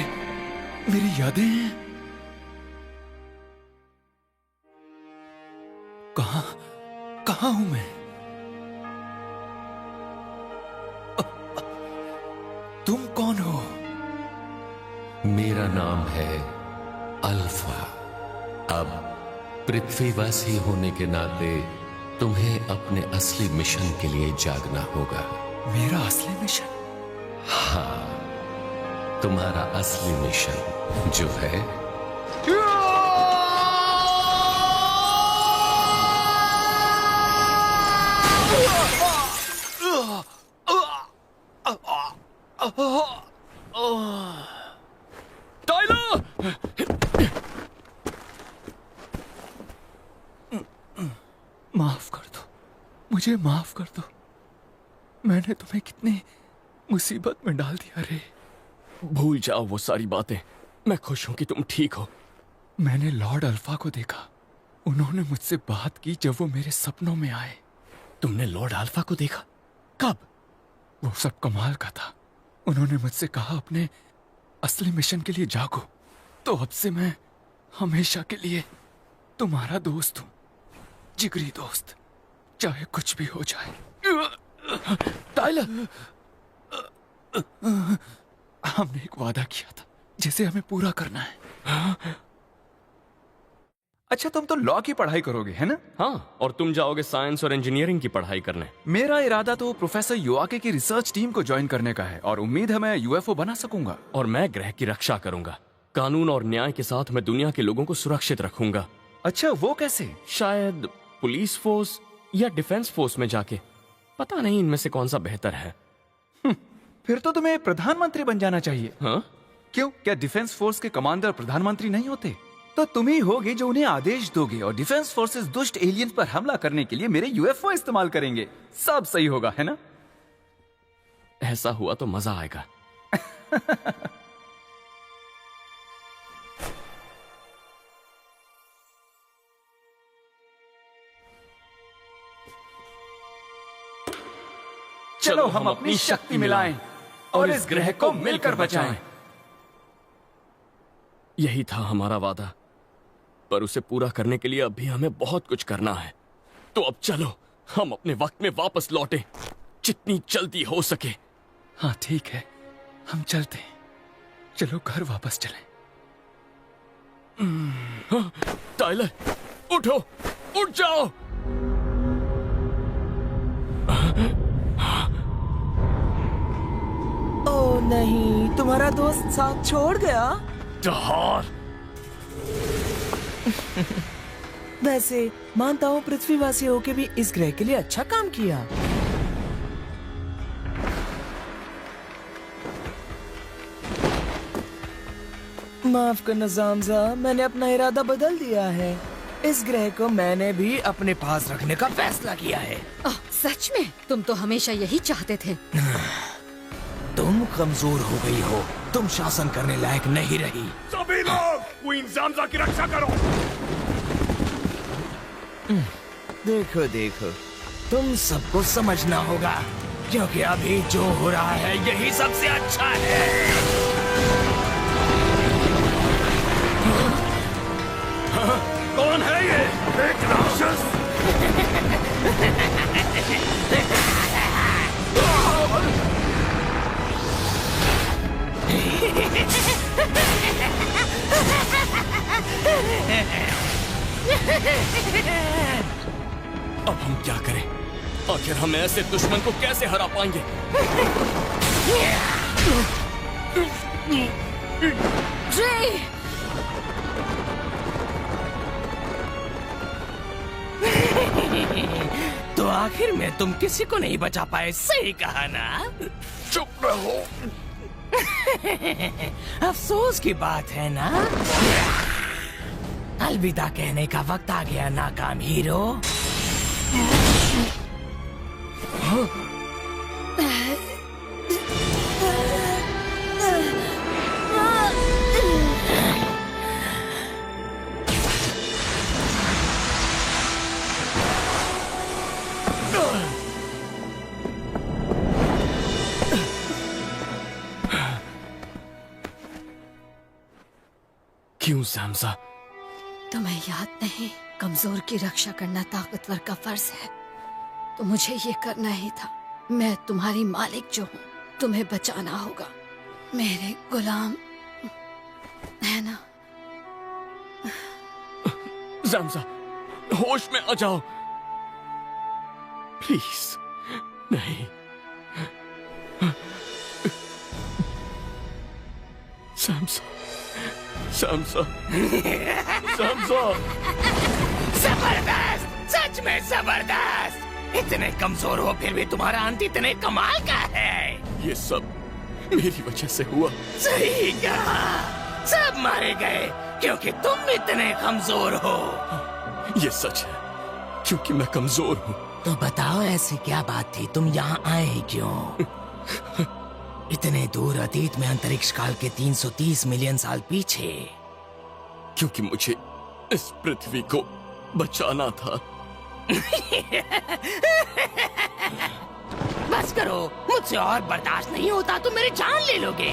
Speaker 4: मेरी यादें हैं? कहां हूं मैं? तुम कौन हो?
Speaker 16: मेरा नाम है अल्फा। अब पृथ्वीवासी होने के नाते तुम्हें अपने असली मिशन के लिए जागना होगा।
Speaker 4: मेरा असली मिशन?
Speaker 16: हाँ, तुम्हारा असली मिशन जो है
Speaker 3: टाइलर!
Speaker 4: माफ कर दो, मुझे माफ कर दो। मैंने तुम्हें कितनी मुसीबत में डाल दिया रे।
Speaker 3: भूल जाओ वो सारी बातें। मैं खुश हूं कि तुम ठीक हो।
Speaker 4: मैंने लॉर्ड अल्फा को देखा, उन्होंने मुझसे बात की जब वो मेरे सपनों में आए।
Speaker 3: तुमने लॉर्ड अल्फा को देखा? कब?
Speaker 4: वो सब कमाल का था। उन्होंने मुझसे कहा अपने असली मिशन के लिए जागो। तो अब से मैं हमेशा के लिए तुम्हारा दोस्त हूं, जिगरी दोस्त, चाहे कुछ भी हो जाए।
Speaker 3: टाइलर,
Speaker 4: हमने एक वादा किया था जिसे हमें पूरा करना है। अच्छा, तुम तो लॉ की पढ़ाई करोगे, है ना?
Speaker 3: हाँ, और तुम जाओगे साइंस और इंजीनियरिंग की पढ़ाई करने।
Speaker 4: मेरा इरादा तो प्रोफेसर योआके की रिसर्च टीम को ज्वाइन करने का है, और उम्मीद है मैं यूएफओ बना सकूंगा।
Speaker 3: और मैं ग्रह की रक्षा करूंगा। कानून और न्याय के साथ मैं दुनिया के लोगों को सुरक्षित रखूंगा।
Speaker 4: अच्छा, वो कैसे?
Speaker 3: शायद पुलिस फोर्स या डिफेंस फोर्स में जाके। पता नहीं इनमें से कौन सा बेहतर है।
Speaker 4: फिर तो तुम्हें प्रधानमंत्री बन जाना चाहिए।
Speaker 3: हाँ?
Speaker 4: क्यों, क्या डिफेंस फोर्स के कमांडर प्रधानमंत्री नहीं होते? तो तुम ही होगे जो उन्हें आदेश दोगे, और डिफेंस फोर्सेस दुष्ट एलियंस पर हमला करने के लिए मेरे यूएफओ इस्तेमाल करेंगे। सब सही होगा, है ना?
Speaker 3: ऐसा हुआ तो मजा आएगा।
Speaker 4: चलो हम अपनी शक्ति मिलाएं और इस ग्रह को मिलकर बचाएं।
Speaker 3: यही था हमारा वादा, पर उसे पूरा करने के लिए अभी हमें बहुत कुछ करना है। तो अब चलो हम अपने वक्त में वापस लौटें, जितनी जल्दी हो सके।
Speaker 4: हाँ ठीक है, हम चलते हैं। चलो घर वापस चलें।
Speaker 3: हाँ, टाइलर उठो, उठ जाओ।
Speaker 11: ओ नहीं, तुम्हारा दोस्त साथ छोड़ गया।
Speaker 3: जहार।
Speaker 11: वैसे मानता हूँ पृथ्वीवासी होके भी इस ग्रह के लिए अच्छा काम किया। माफ करना जामजा, मैंने अपना इरादा बदल दिया है। इस ग्रह को मैंने भी अपने पास रखने का फैसला किया है।
Speaker 14: सच में? तुम तो हमेशा यही चाहते थे।
Speaker 11: तुम कमजोर हो गई हो, तुम शासन करने लायक नहीं रही।
Speaker 2: सभी लोग क्वीन जामजा की रक्षा करो।
Speaker 11: देखो देखो, तुम सबको समझना होगा, क्योंकि अभी जो हो रहा है यही सबसे अच्छा है।
Speaker 2: कौन है ये? एक राक्षस।
Speaker 3: अब हम क्या करें? आखिर हम ऐसे दुश्मन को कैसे हरा पाएंगे?
Speaker 11: तो आखिर में तुम किसी को नहीं बचा पाए, सही कहा ना?
Speaker 3: चुप रहो।
Speaker 11: अफसोस की बात है ना? अलविदा कहने का वक्त आ गया नाकाम हीरो।
Speaker 3: क्यों जामजा?
Speaker 14: तुम्हें याद नहीं, कमजोर की रक्षा करना ताकतवर का फर्ज है। तो मुझे ये करना ही था। मैं तुम्हारी मालिक जो हूँ, तुम्हें बचाना होगा। मेरे गुलाम है ना?
Speaker 3: जामजा, होश में आ जाओ प्लीज। नहीं, जामजा, जामजा, जामजा।
Speaker 11: जबरदस्त, सच में जबरदस्त। इतने कमजोर हो फिर भी तुम्हारा अंत इतने कमाल का है।
Speaker 3: ये सब मेरी वजह से हुआ।
Speaker 11: सही कहा, सब मारे गए क्योंकि तुम इतने कमजोर हो।
Speaker 3: ये सच है, क्योंकि मैं कमजोर हूँ।
Speaker 11: तो बताओ ऐसी क्या बात थी, तुम यहाँ आए ही क्यों? इतने दूर अतीत में, अंतरिक्ष काल के 330 मिलियन साल पीछे।
Speaker 3: क्योंकि मुझे इस पृथ्वी को बचाना था।
Speaker 11: बस करो, मुझसे और बर्दाश्त नहीं होता तो मेरी जान ले लोगे।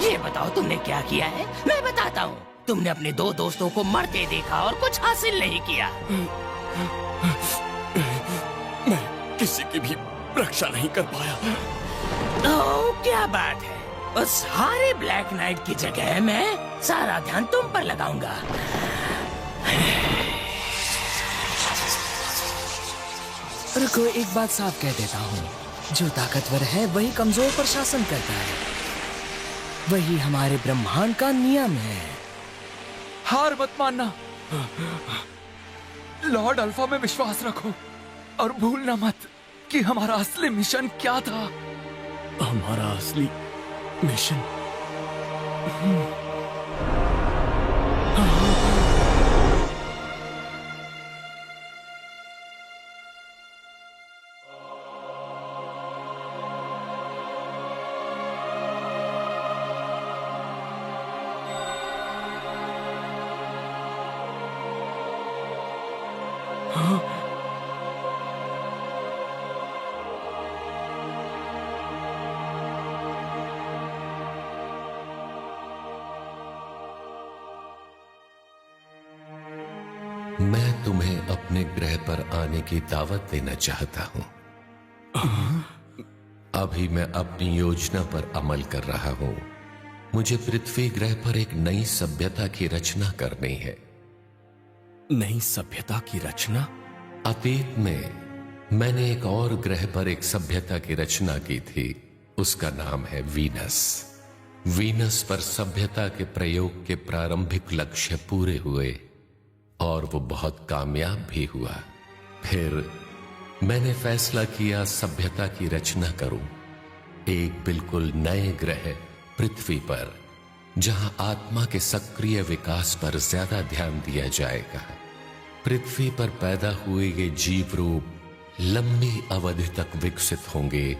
Speaker 11: ये बताओ तुमने क्या किया है? मैं बताता हूँ। तुमने अपने दो दोस्तों को मरते देखा और कुछ हासिल नहीं किया।
Speaker 3: मैं किसी की भी रक्षा नहीं कर पाया।
Speaker 11: ओह, क्या बात है। उस सारे ब्लैक नाइट की जगह मैं सारा ध्यान तुम पर लगाऊंगा। रुको, एक बात साफ कह देता हूँ, जो ताकतवर है वही कमजोर पर शासन करता है। वही हमारे ब्रह्मांड का नियम है।
Speaker 4: हार मत मानना, लॉर्ड अल्फा में विश्वास रखो और भूलना मत कि हमारा असली मिशन क्या था।
Speaker 3: हमारा असली मिशन?
Speaker 16: मैं तुम्हें अपने ग्रह पर आने की दावत देना चाहता हूं। अभी मैं अपनी योजना पर अमल कर रहा हूं। मुझे पृथ्वी ग्रह पर एक नई सभ्यता की रचना करनी है।
Speaker 3: नई सभ्यता की रचना?
Speaker 16: अतीत में मैंने एक और ग्रह पर एक सभ्यता की रचना की थी। उसका नाम है वीनस। वीनस पर सभ्यता के प्रयोग के प्रारंभिक लक्ष्य पूरे हुए और वो बहुत कामयाब भी हुआ। फिर मैंने फैसला किया सभ्यता की रचना करूं, एक बिल्कुल नए ग्रह पृथ्वी पर, जहां आत्मा के सक्रिय विकास पर ज्यादा ध्यान दिया जाएगा। पृथ्वी पर पैदा हुए ये जीव रूप लंबी अवधि तक विकसित होंगे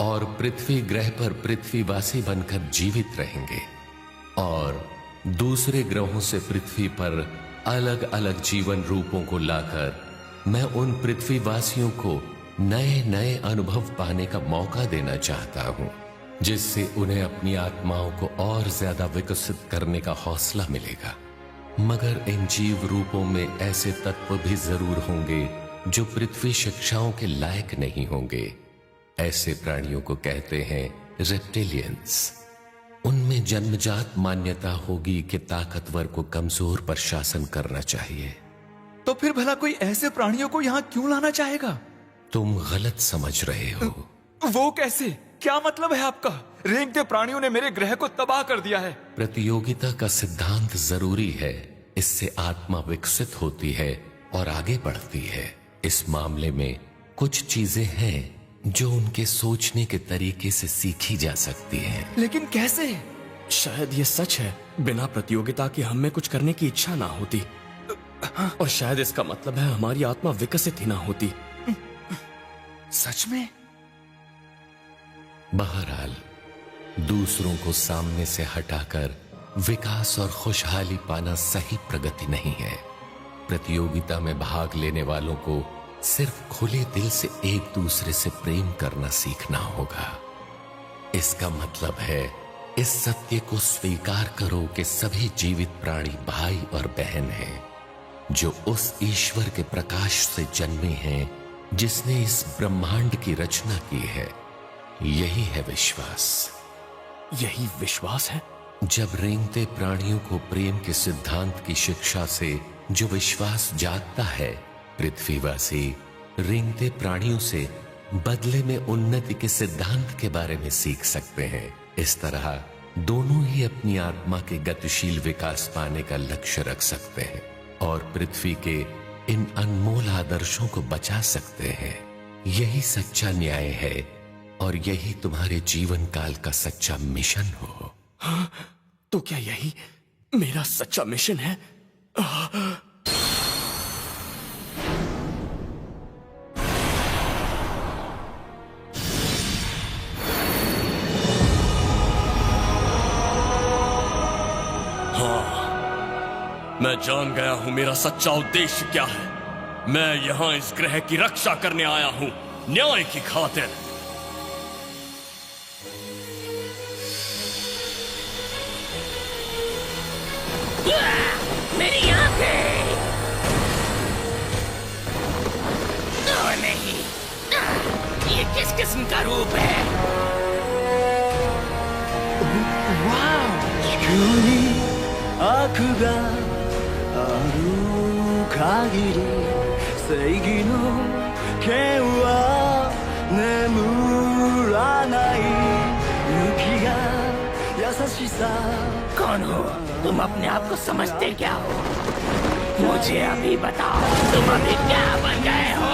Speaker 16: और पृथ्वी ग्रह पर पृथ्वीवासी बनकर जीवित रहेंगे और दूसरे ग्रहों से पृथ्वी पर अलग अलग जीवन रूपों को लाकर मैं उन पृथ्वीवासियों को नए नए अनुभव पाने का मौका देना चाहता हूं, जिससे उन्हें अपनी आत्माओं को और ज्यादा विकसित करने का हौसला मिलेगा। मगर इन जीव रूपों में ऐसे तत्व भी जरूर होंगे जो पृथ्वी शिक्षाओं के लायक नहीं होंगे। ऐसे प्राणियों को कहते हैं रेप्टिलियंस। उनमें जन्मजात मान्यता होगी कि ताकतवर को कमजोर पर शासन करना चाहिए।
Speaker 4: तो फिर भला कोई ऐसे प्राणियों को यहाँ क्यों लाना चाहेगा?
Speaker 16: तुम गलत समझ रहे हो।
Speaker 4: वो कैसे? क्या मतलब है आपका? रेंगते प्राणियों ने मेरे ग्रह को तबाह कर दिया है।
Speaker 16: प्रतियोगिता का सिद्धांत जरूरी है। इससे आत्मा विकसित होती है और आगे बढ़ती है। इस मामले में कुछ चीजें हैं जो उनके सोचने के तरीके से सीखी जा सकती हैं।
Speaker 4: लेकिन कैसे?
Speaker 3: शायद ये सच है, बिना प्रतियोगिता के हम में कुछ करने की इच्छा ना होती, और शायद इसका मतलब है हमारी आत्मा विकसित ही ना होती।
Speaker 4: सच में?
Speaker 16: बहरहाल, दूसरों को सामने से हटाकर विकास और खुशहाली पाना सही प्रगति नहीं है। प्रतियोगिता में भाग लेने वालों को सिर्फ खुले दिल से एक दूसरे से प्रेम करना सीखना होगा। इसका मतलब है इस सत्य को स्वीकार करो कि सभी जीवित प्राणी भाई और बहन हैं, जो उस ईश्वर के प्रकाश से जन्मे हैं जिसने इस ब्रह्मांड की रचना की है। यही है विश्वास।
Speaker 3: यही विश्वास है?
Speaker 16: जब रेंगते प्राणियों को प्रेम के सिद्धांत की शिक्षा से जो विश्वास जागता है, पृथ्वीवासी रेंगते प्राणियों से बदले में उन्नति के सिद्धांत के बारे में सीख सकते हैं। इस तरह दोनों ही अपनी आत्मा के गतिशील विकास पाने का लक्ष्य रख सकते हैं और पृथ्वी के इन अनमोल आदर्शों को बचा सकते हैं। यही सच्चा न्याय है और यही तुम्हारे जीवन काल का सच्चा मिशन हो।
Speaker 3: हाँ, तो क्या यही मेरा सच्चा मिशन है? मैं जान गया हूं मेरा सच्चा उद्देश्य क्या है। मैं यहां इस ग्रह की रक्षा करने आया हूं, न्याय की खातिर।
Speaker 18: मेरी आंखें! नहीं, ये किस किस्म का रूप है? कौन हो तुम? अपने आप को समझते क्या हो? मुझे अभी बताओ, तुम अभी क्या बन गए हो?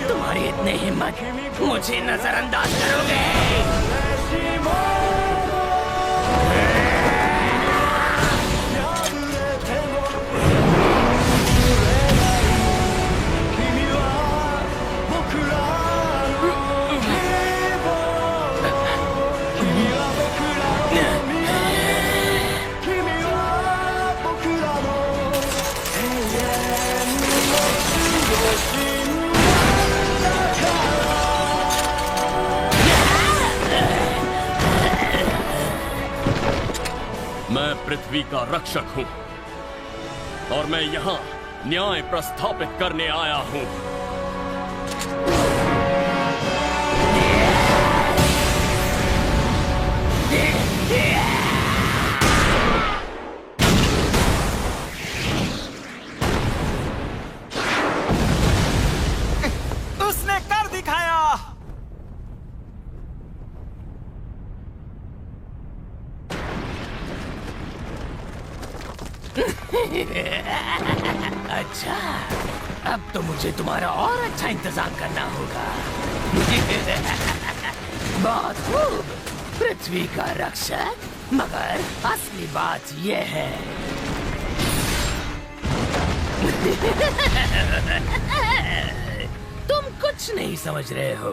Speaker 18: तुम्हारी इतनी हिम्मत, मुझे नजरअंदाज करोगे?
Speaker 3: पृथ्वी का रक्षक हूं और मैं यहां न्याय प्रस्थापित करने आया हूं।
Speaker 4: उसने कर दिखाया।
Speaker 18: अच्छा, अब तो मुझे तुम्हारा और अच्छा इंतजाम करना होगा। बहुत खूब, पृथ्वी का रक्षक, मगर असली बात यह है तुम कुछ नहीं समझ रहे हो।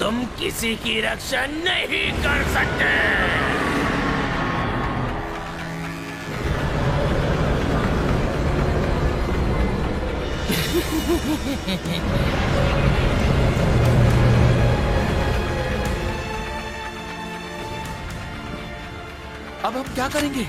Speaker 18: तुम किसी की रक्षा नहीं कर सकते।
Speaker 4: अब हम क्या करेंगे?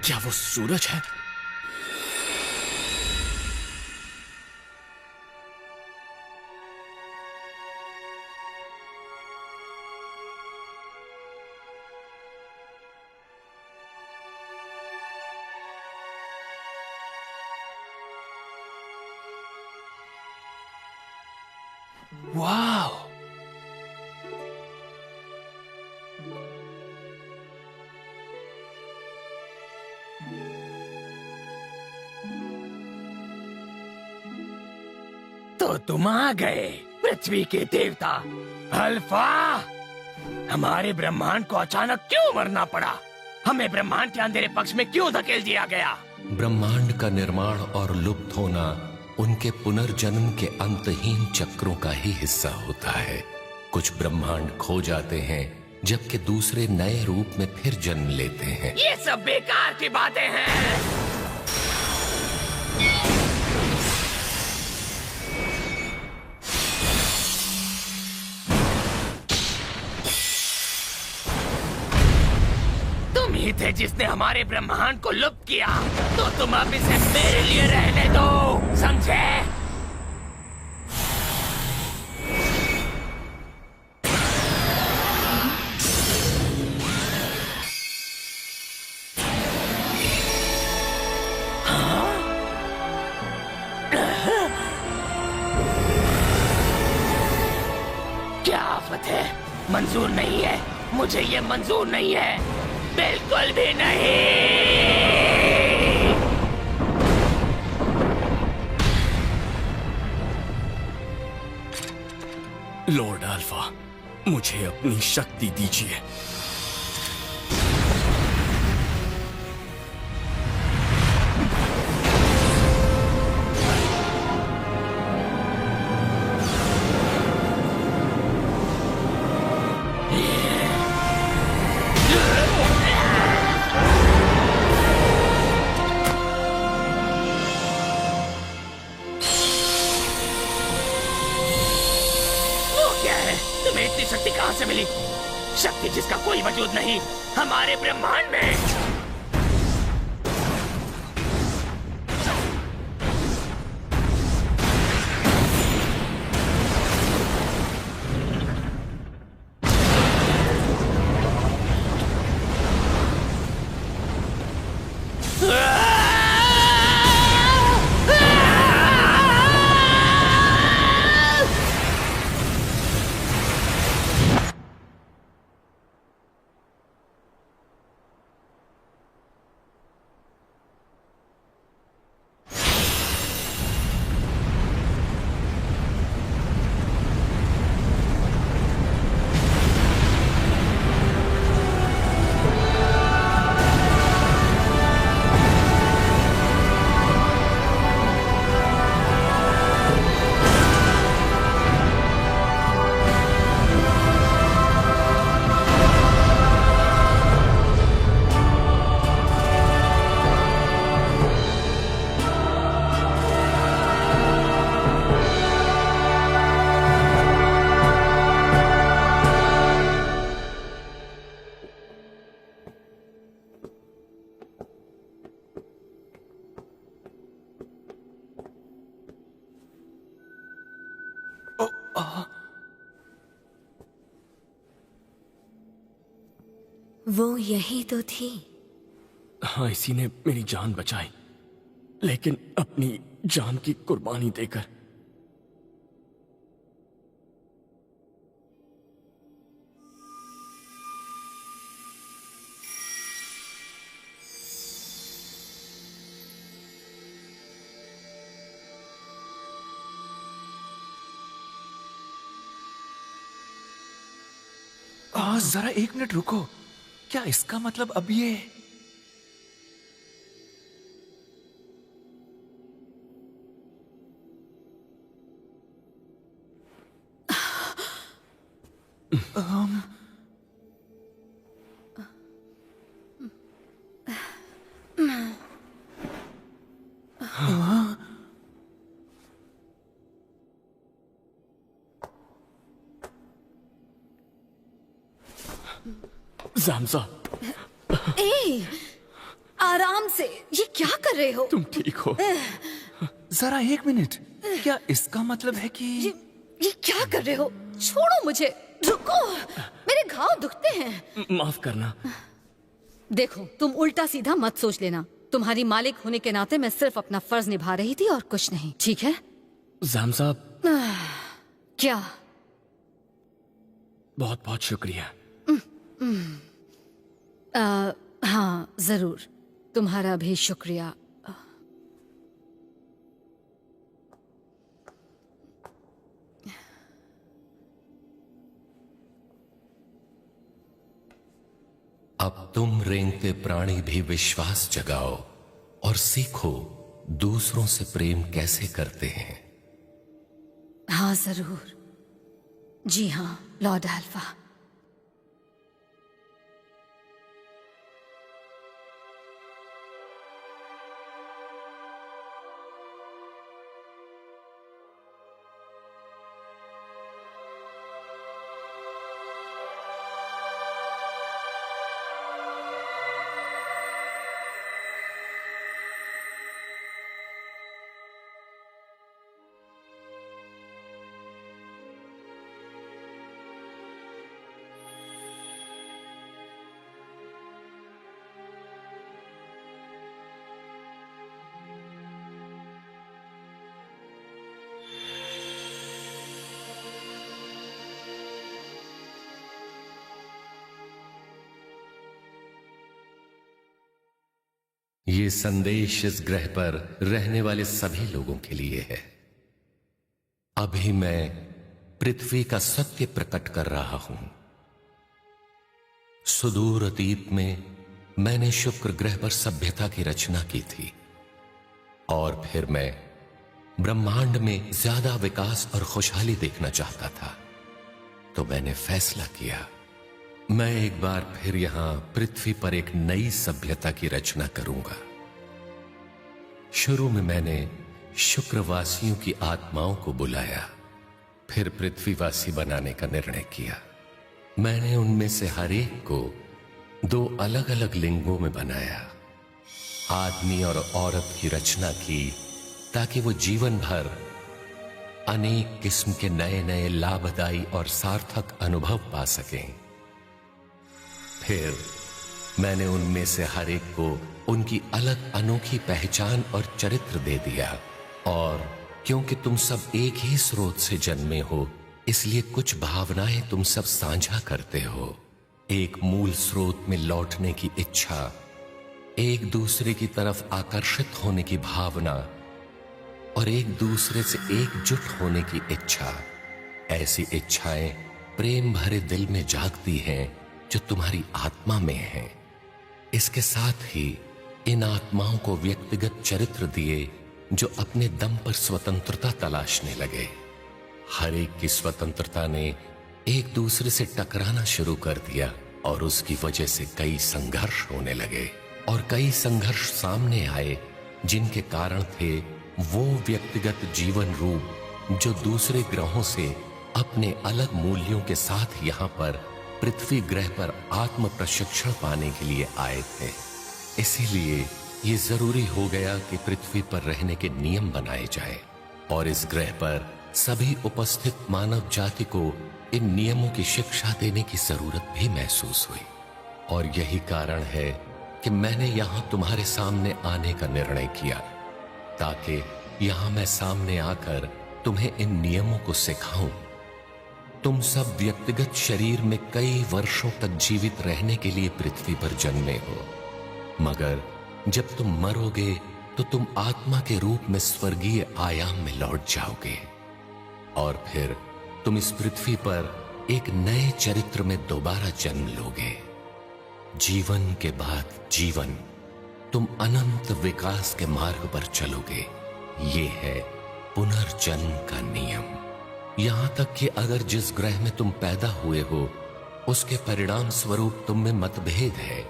Speaker 3: क्या वो सूरज है?
Speaker 4: वाह!
Speaker 18: तो तुम आ गए, पृथ्वी के देवता अल्फा। हमारे ब्रह्मांड को अचानक क्यों मरना पड़ा? हमें ब्रह्मांड के अंधेरे पक्ष में क्यों धकेल दिया गया?
Speaker 16: ब्रह्मांड का निर्माण और लुप्त होना उनके पुनर्जन्म के अंतहीन चक्रों का ही हिस्सा होता है। कुछ ब्रह्मांड खो जाते हैं जबकि दूसरे नए रूप में फिर जन्म लेते हैं।
Speaker 18: ये सब बेकार की बातें हैं। तुम ही थे जिसने हमारे ब्रह्मांड को लुप्त किया, तो तुम अब इसे मेरे लिए रहने दो, समझे? क्या आफत है? मंजूर नहीं है, मुझे ये मंजूर नहीं है, बिल्कुल भी नहीं।
Speaker 3: लॉर्ड अल्फा, मुझे अपनी शक्ति दीजिए।
Speaker 18: शक्ति जिसका कोई वजूद नहीं हमारे ब्रह्मांड में।
Speaker 1: वो यही तो थी।
Speaker 3: हाँ, इसी ने मेरी जान बचाई, लेकिन अपनी जान की कुर्बानी देकर।
Speaker 4: जरा एक मिनट रुको, क्या इसका मतलब अब ये
Speaker 3: ज़ामज़ा,
Speaker 14: आराम से, ये क्या कर रहे हो?
Speaker 3: तुम ठीक हो?
Speaker 4: जरा एक मिनट, क्या इसका मतलब है कि
Speaker 14: ये क्या कर रहे हो? छोड़ो मुझे, रुको, मेरे घाव दुखते हैं।
Speaker 3: माफ करना।
Speaker 14: देखो, तुम उल्टा सीधा मत सोच लेना। तुम्हारी मालिक होने के नाते मैं सिर्फ अपना फर्ज निभा रही थी और कुछ नहीं, ठीक है?
Speaker 3: ज़ामज़ा,
Speaker 14: क्या?
Speaker 3: बहुत बहुत शुक्रिया।
Speaker 14: हाँ, जरूर, तुम्हारा भी शुक्रिया।
Speaker 16: अब तुम रेंगते प्राणी भी विश्वास जगाओ और सीखो दूसरों से प्रेम कैसे करते हैं।
Speaker 14: हाँ जरूर, जी हाँ लॉर्ड अल्फा।
Speaker 16: ये संदेश इस ग्रह पर रहने वाले सभी लोगों के लिए है। अभी मैं पृथ्वी का सत्य प्रकट कर रहा हूं। सुदूर अतीत में मैंने शुक्र ग्रह पर सभ्यता की रचना की थी और फिर मैं ब्रह्मांड में ज्यादा विकास और खुशहाली देखना चाहता था, तो मैंने फैसला किया मैं एक बार फिर यहां पृथ्वी पर एक नई सभ्यता की रचना करूंगा। शुरू में मैंने शुक्रवासियों की आत्माओं को बुलाया, फिर पृथ्वीवासी बनाने का निर्णय किया। मैंने उनमें से हर एक को 2 अलग अलग लिंगों में बनाया, आदमी और औरत की रचना की, ताकि वो जीवन भर अनेक किस्म के नए नए लाभदायी और सार्थक अनुभव पा सकें। फिर मैंने उनमें से हर एक को उनकी अलग अनोखी पहचान और चरित्र दे दिया, और क्योंकि तुम सब एक ही स्रोत से जन्मे हो, इसलिए कुछ भावनाएं तुम सब साझा करते हो। एक मूल स्रोत में लौटने की इच्छा, एक दूसरे की तरफ आकर्षित होने की भावना और एक दूसरे से एकजुट होने की इच्छा। ऐसी इच्छाएं प्रेम भरे दिल में जागती हैं जो तुम्हारी आत्मा में हैं। इसके साथ ही इन आत्माओं को व्यक्तिगत चरित्र दिए जो अपने दम पर स्वतंत्रता तलाशने लगे। हर एक की स्वतंत्रता ने एक दूसरे से टकराना शुरू कर दिया और उसकी वजह से कई संघर्ष होने लगे, और कई संघर्ष सामने आए जिनके कारण थे वो व्यक्तिगत जीवन रूप जो दूसरे ग्रहों से अपने अलग मूल्यों के साथ यहाँ पर पृथ्वी ग्रह पर आत्म प्रशिक्षण पाने के लिए आए थे। इसीलिए ये जरूरी हो गया कि पृथ्वी पर रहने के नियम बनाए जाएं, और इस ग्रह पर सभी उपस्थित मानव जाति को इन नियमों की शिक्षा देने की जरूरत भी महसूस हुई। और यही कारण है कि मैंने यहां तुम्हारे सामने आने का निर्णय किया, ताकि यहां मैं सामने आकर तुम्हें इन नियमों को सिखाऊं। तुम सब व्यक्तिगत शरीर में कई वर्षों तक जीवित रहने के लिए पृथ्वी पर जन्मे हो, मगर जब तुम मरोगे तो तुम आत्मा के रूप में स्वर्गीय आयाम में लौट जाओगे, और फिर तुम इस पृथ्वी पर एक नए चरित्र में दोबारा जन्म लोगे। जीवन के बाद जीवन तुम अनंत विकास के मार्ग पर चलोगे। ये है पुनर्जन्म का नियम। यहां तक कि अगर जिस ग्रह में तुम पैदा हुए हो उसके परिणाम स्वरूप तुम में मतभेद है,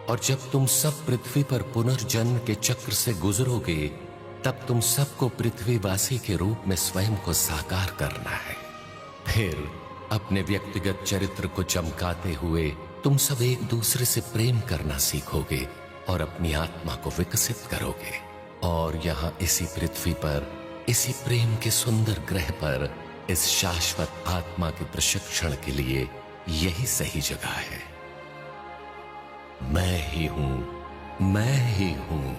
Speaker 16: और जब तुम सब पृथ्वी पर पुनर्जन्म के चक्र से गुजरोगे तब तुम सबको पृथ्वीवासी के रूप में स्वयं को साकार करना है। फिर अपने व्यक्तिगत चरित्र को चमकाते हुए तुम सब एक दूसरे से प्रेम करना सीखोगे और अपनी आत्मा को विकसित करोगे। और यहाँ इसी पृथ्वी पर, इसी प्रेम के सुंदर ग्रह पर, इस शाश्वत आत्मा के प्रशिक्षण के लिए यही सही जगह है। मैं ही हूं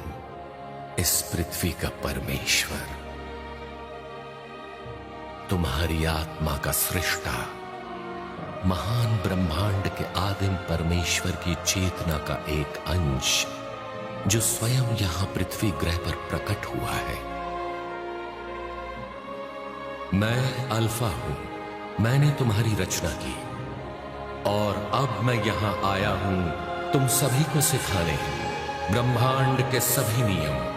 Speaker 16: इस पृथ्वी का परमेश्वर, तुम्हारी आत्मा का सृष्टा, महान ब्रह्मांड के आदिम परमेश्वर की चेतना का एक अंश जो स्वयं यहां पृथ्वी ग्रह पर प्रकट हुआ है। मैं अल्फा हूं, मैंने तुम्हारी रचना की, और अब मैं यहां आया हूं तुम सभी को सिखाने ब्रह्मांड के सभी नियम।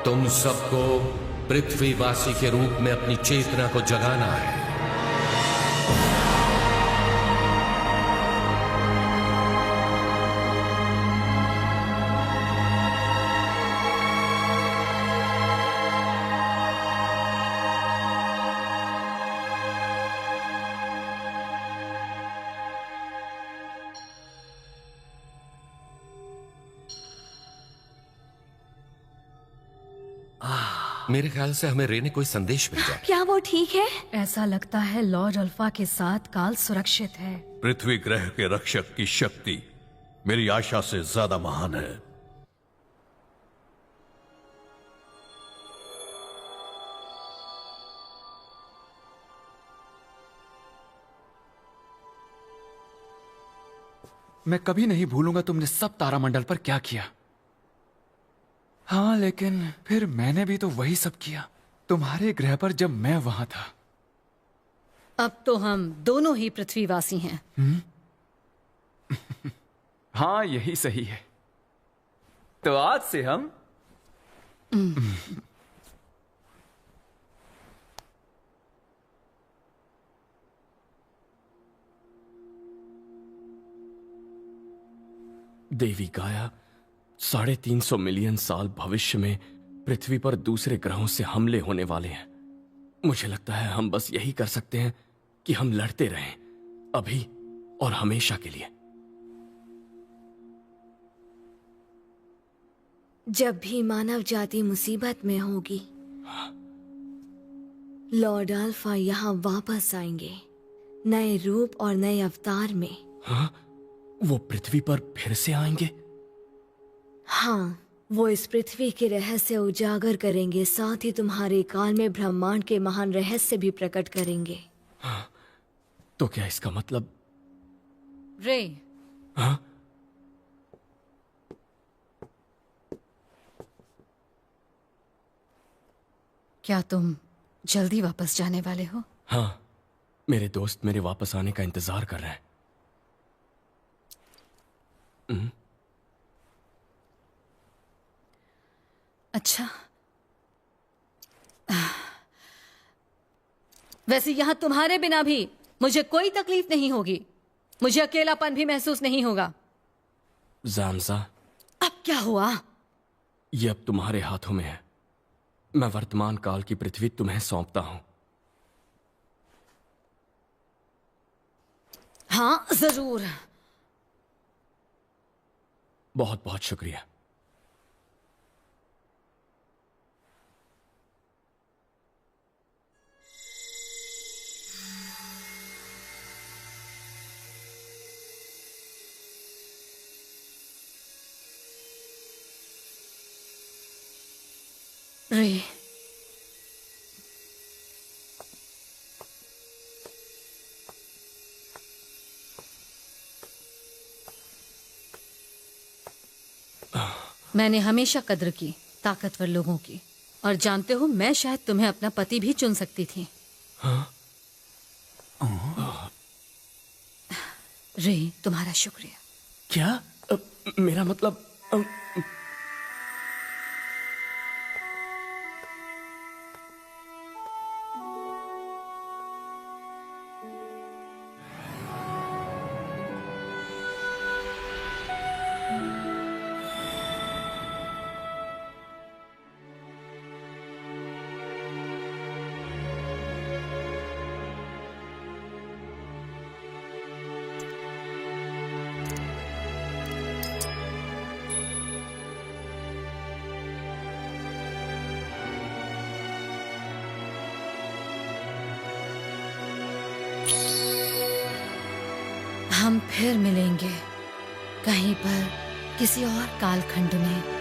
Speaker 16: तुम सबको पृथ्वीवासी के रूप में अपनी चेतना को जगाना है। मेरे ख्याल से हमें रे ने कोई संदेश भेजा है।
Speaker 1: क्या वो ठीक है?
Speaker 14: ऐसा लगता है लॉर्ड अल्फा के साथ काल सुरक्षित है।
Speaker 10: पृथ्वी ग्रह के रक्षक की शक्ति मेरी आशा से ज्यादा महान है।
Speaker 4: मैं कभी नहीं भूलूंगा तुमने सब तारामंडल पर क्या किया। हाँ, लेकिन फिर मैंने भी तो वही सब किया तुम्हारे ग्रह पर जब मैं वहां था।
Speaker 19: अब तो हम दोनों ही पृथ्वीवासी हैं।
Speaker 4: हाँ, यही सही है। तो आज से हम
Speaker 3: देवी गाया 350 मिलियन साल भविष्य में पृथ्वी पर दूसरे ग्रहों से हमले होने वाले हैं। मुझे लगता है हम बस यही कर सकते हैं कि हम लड़ते रहें अभी और हमेशा के लिए।
Speaker 1: जब भी मानव जाति मुसीबत में होगी, लॉर्ड अल्फा यहाँ वापस आएंगे, नए रूप और नए अवतार में।
Speaker 3: हाँ? वो पृथ्वी पर फिर से आएंगे?
Speaker 1: हाँ, वो इस पृथ्वी के रहस्य उजागर करेंगे, साथ ही तुम्हारे काल में ब्रह्मांड के महान रहस्य भी प्रकट करेंगे।
Speaker 3: हाँ, तो क्या इसका मतलब?
Speaker 19: रे,
Speaker 3: हाँ?
Speaker 19: क्या तुम जल्दी वापस जाने वाले हो?
Speaker 3: हाँ, मेरे दोस्त मेरे वापस आने का इंतजार कर रहे हैं।
Speaker 19: अच्छा, वैसे यहाँ तुम्हारे बिना भी मुझे कोई तकलीफ नहीं होगी। मुझे अकेलापन भी महसूस नहीं होगा।
Speaker 3: ज़ामज़ा,
Speaker 19: अब क्या हुआ?
Speaker 3: ये अब तुम्हारे हाथों में है। मैं वर्तमान काल की पृथ्वी तुम्हें सौंपता हूं।
Speaker 19: हाँ, जरूर।
Speaker 3: बहुत बहुत शुक्रिया।
Speaker 19: रे, मैंने हमेशा कद्र की ताकतवर लोगों की, और जानते हो, मैं शायद तुम्हें अपना पति भी चुन सकती थी।
Speaker 3: हाँ?
Speaker 19: रे, तुम्हारा शुक्रिया।
Speaker 3: क्या? मेरा मतलब
Speaker 19: हम फिर मिलेंगे कहीं पर, किसी और कालखंड में।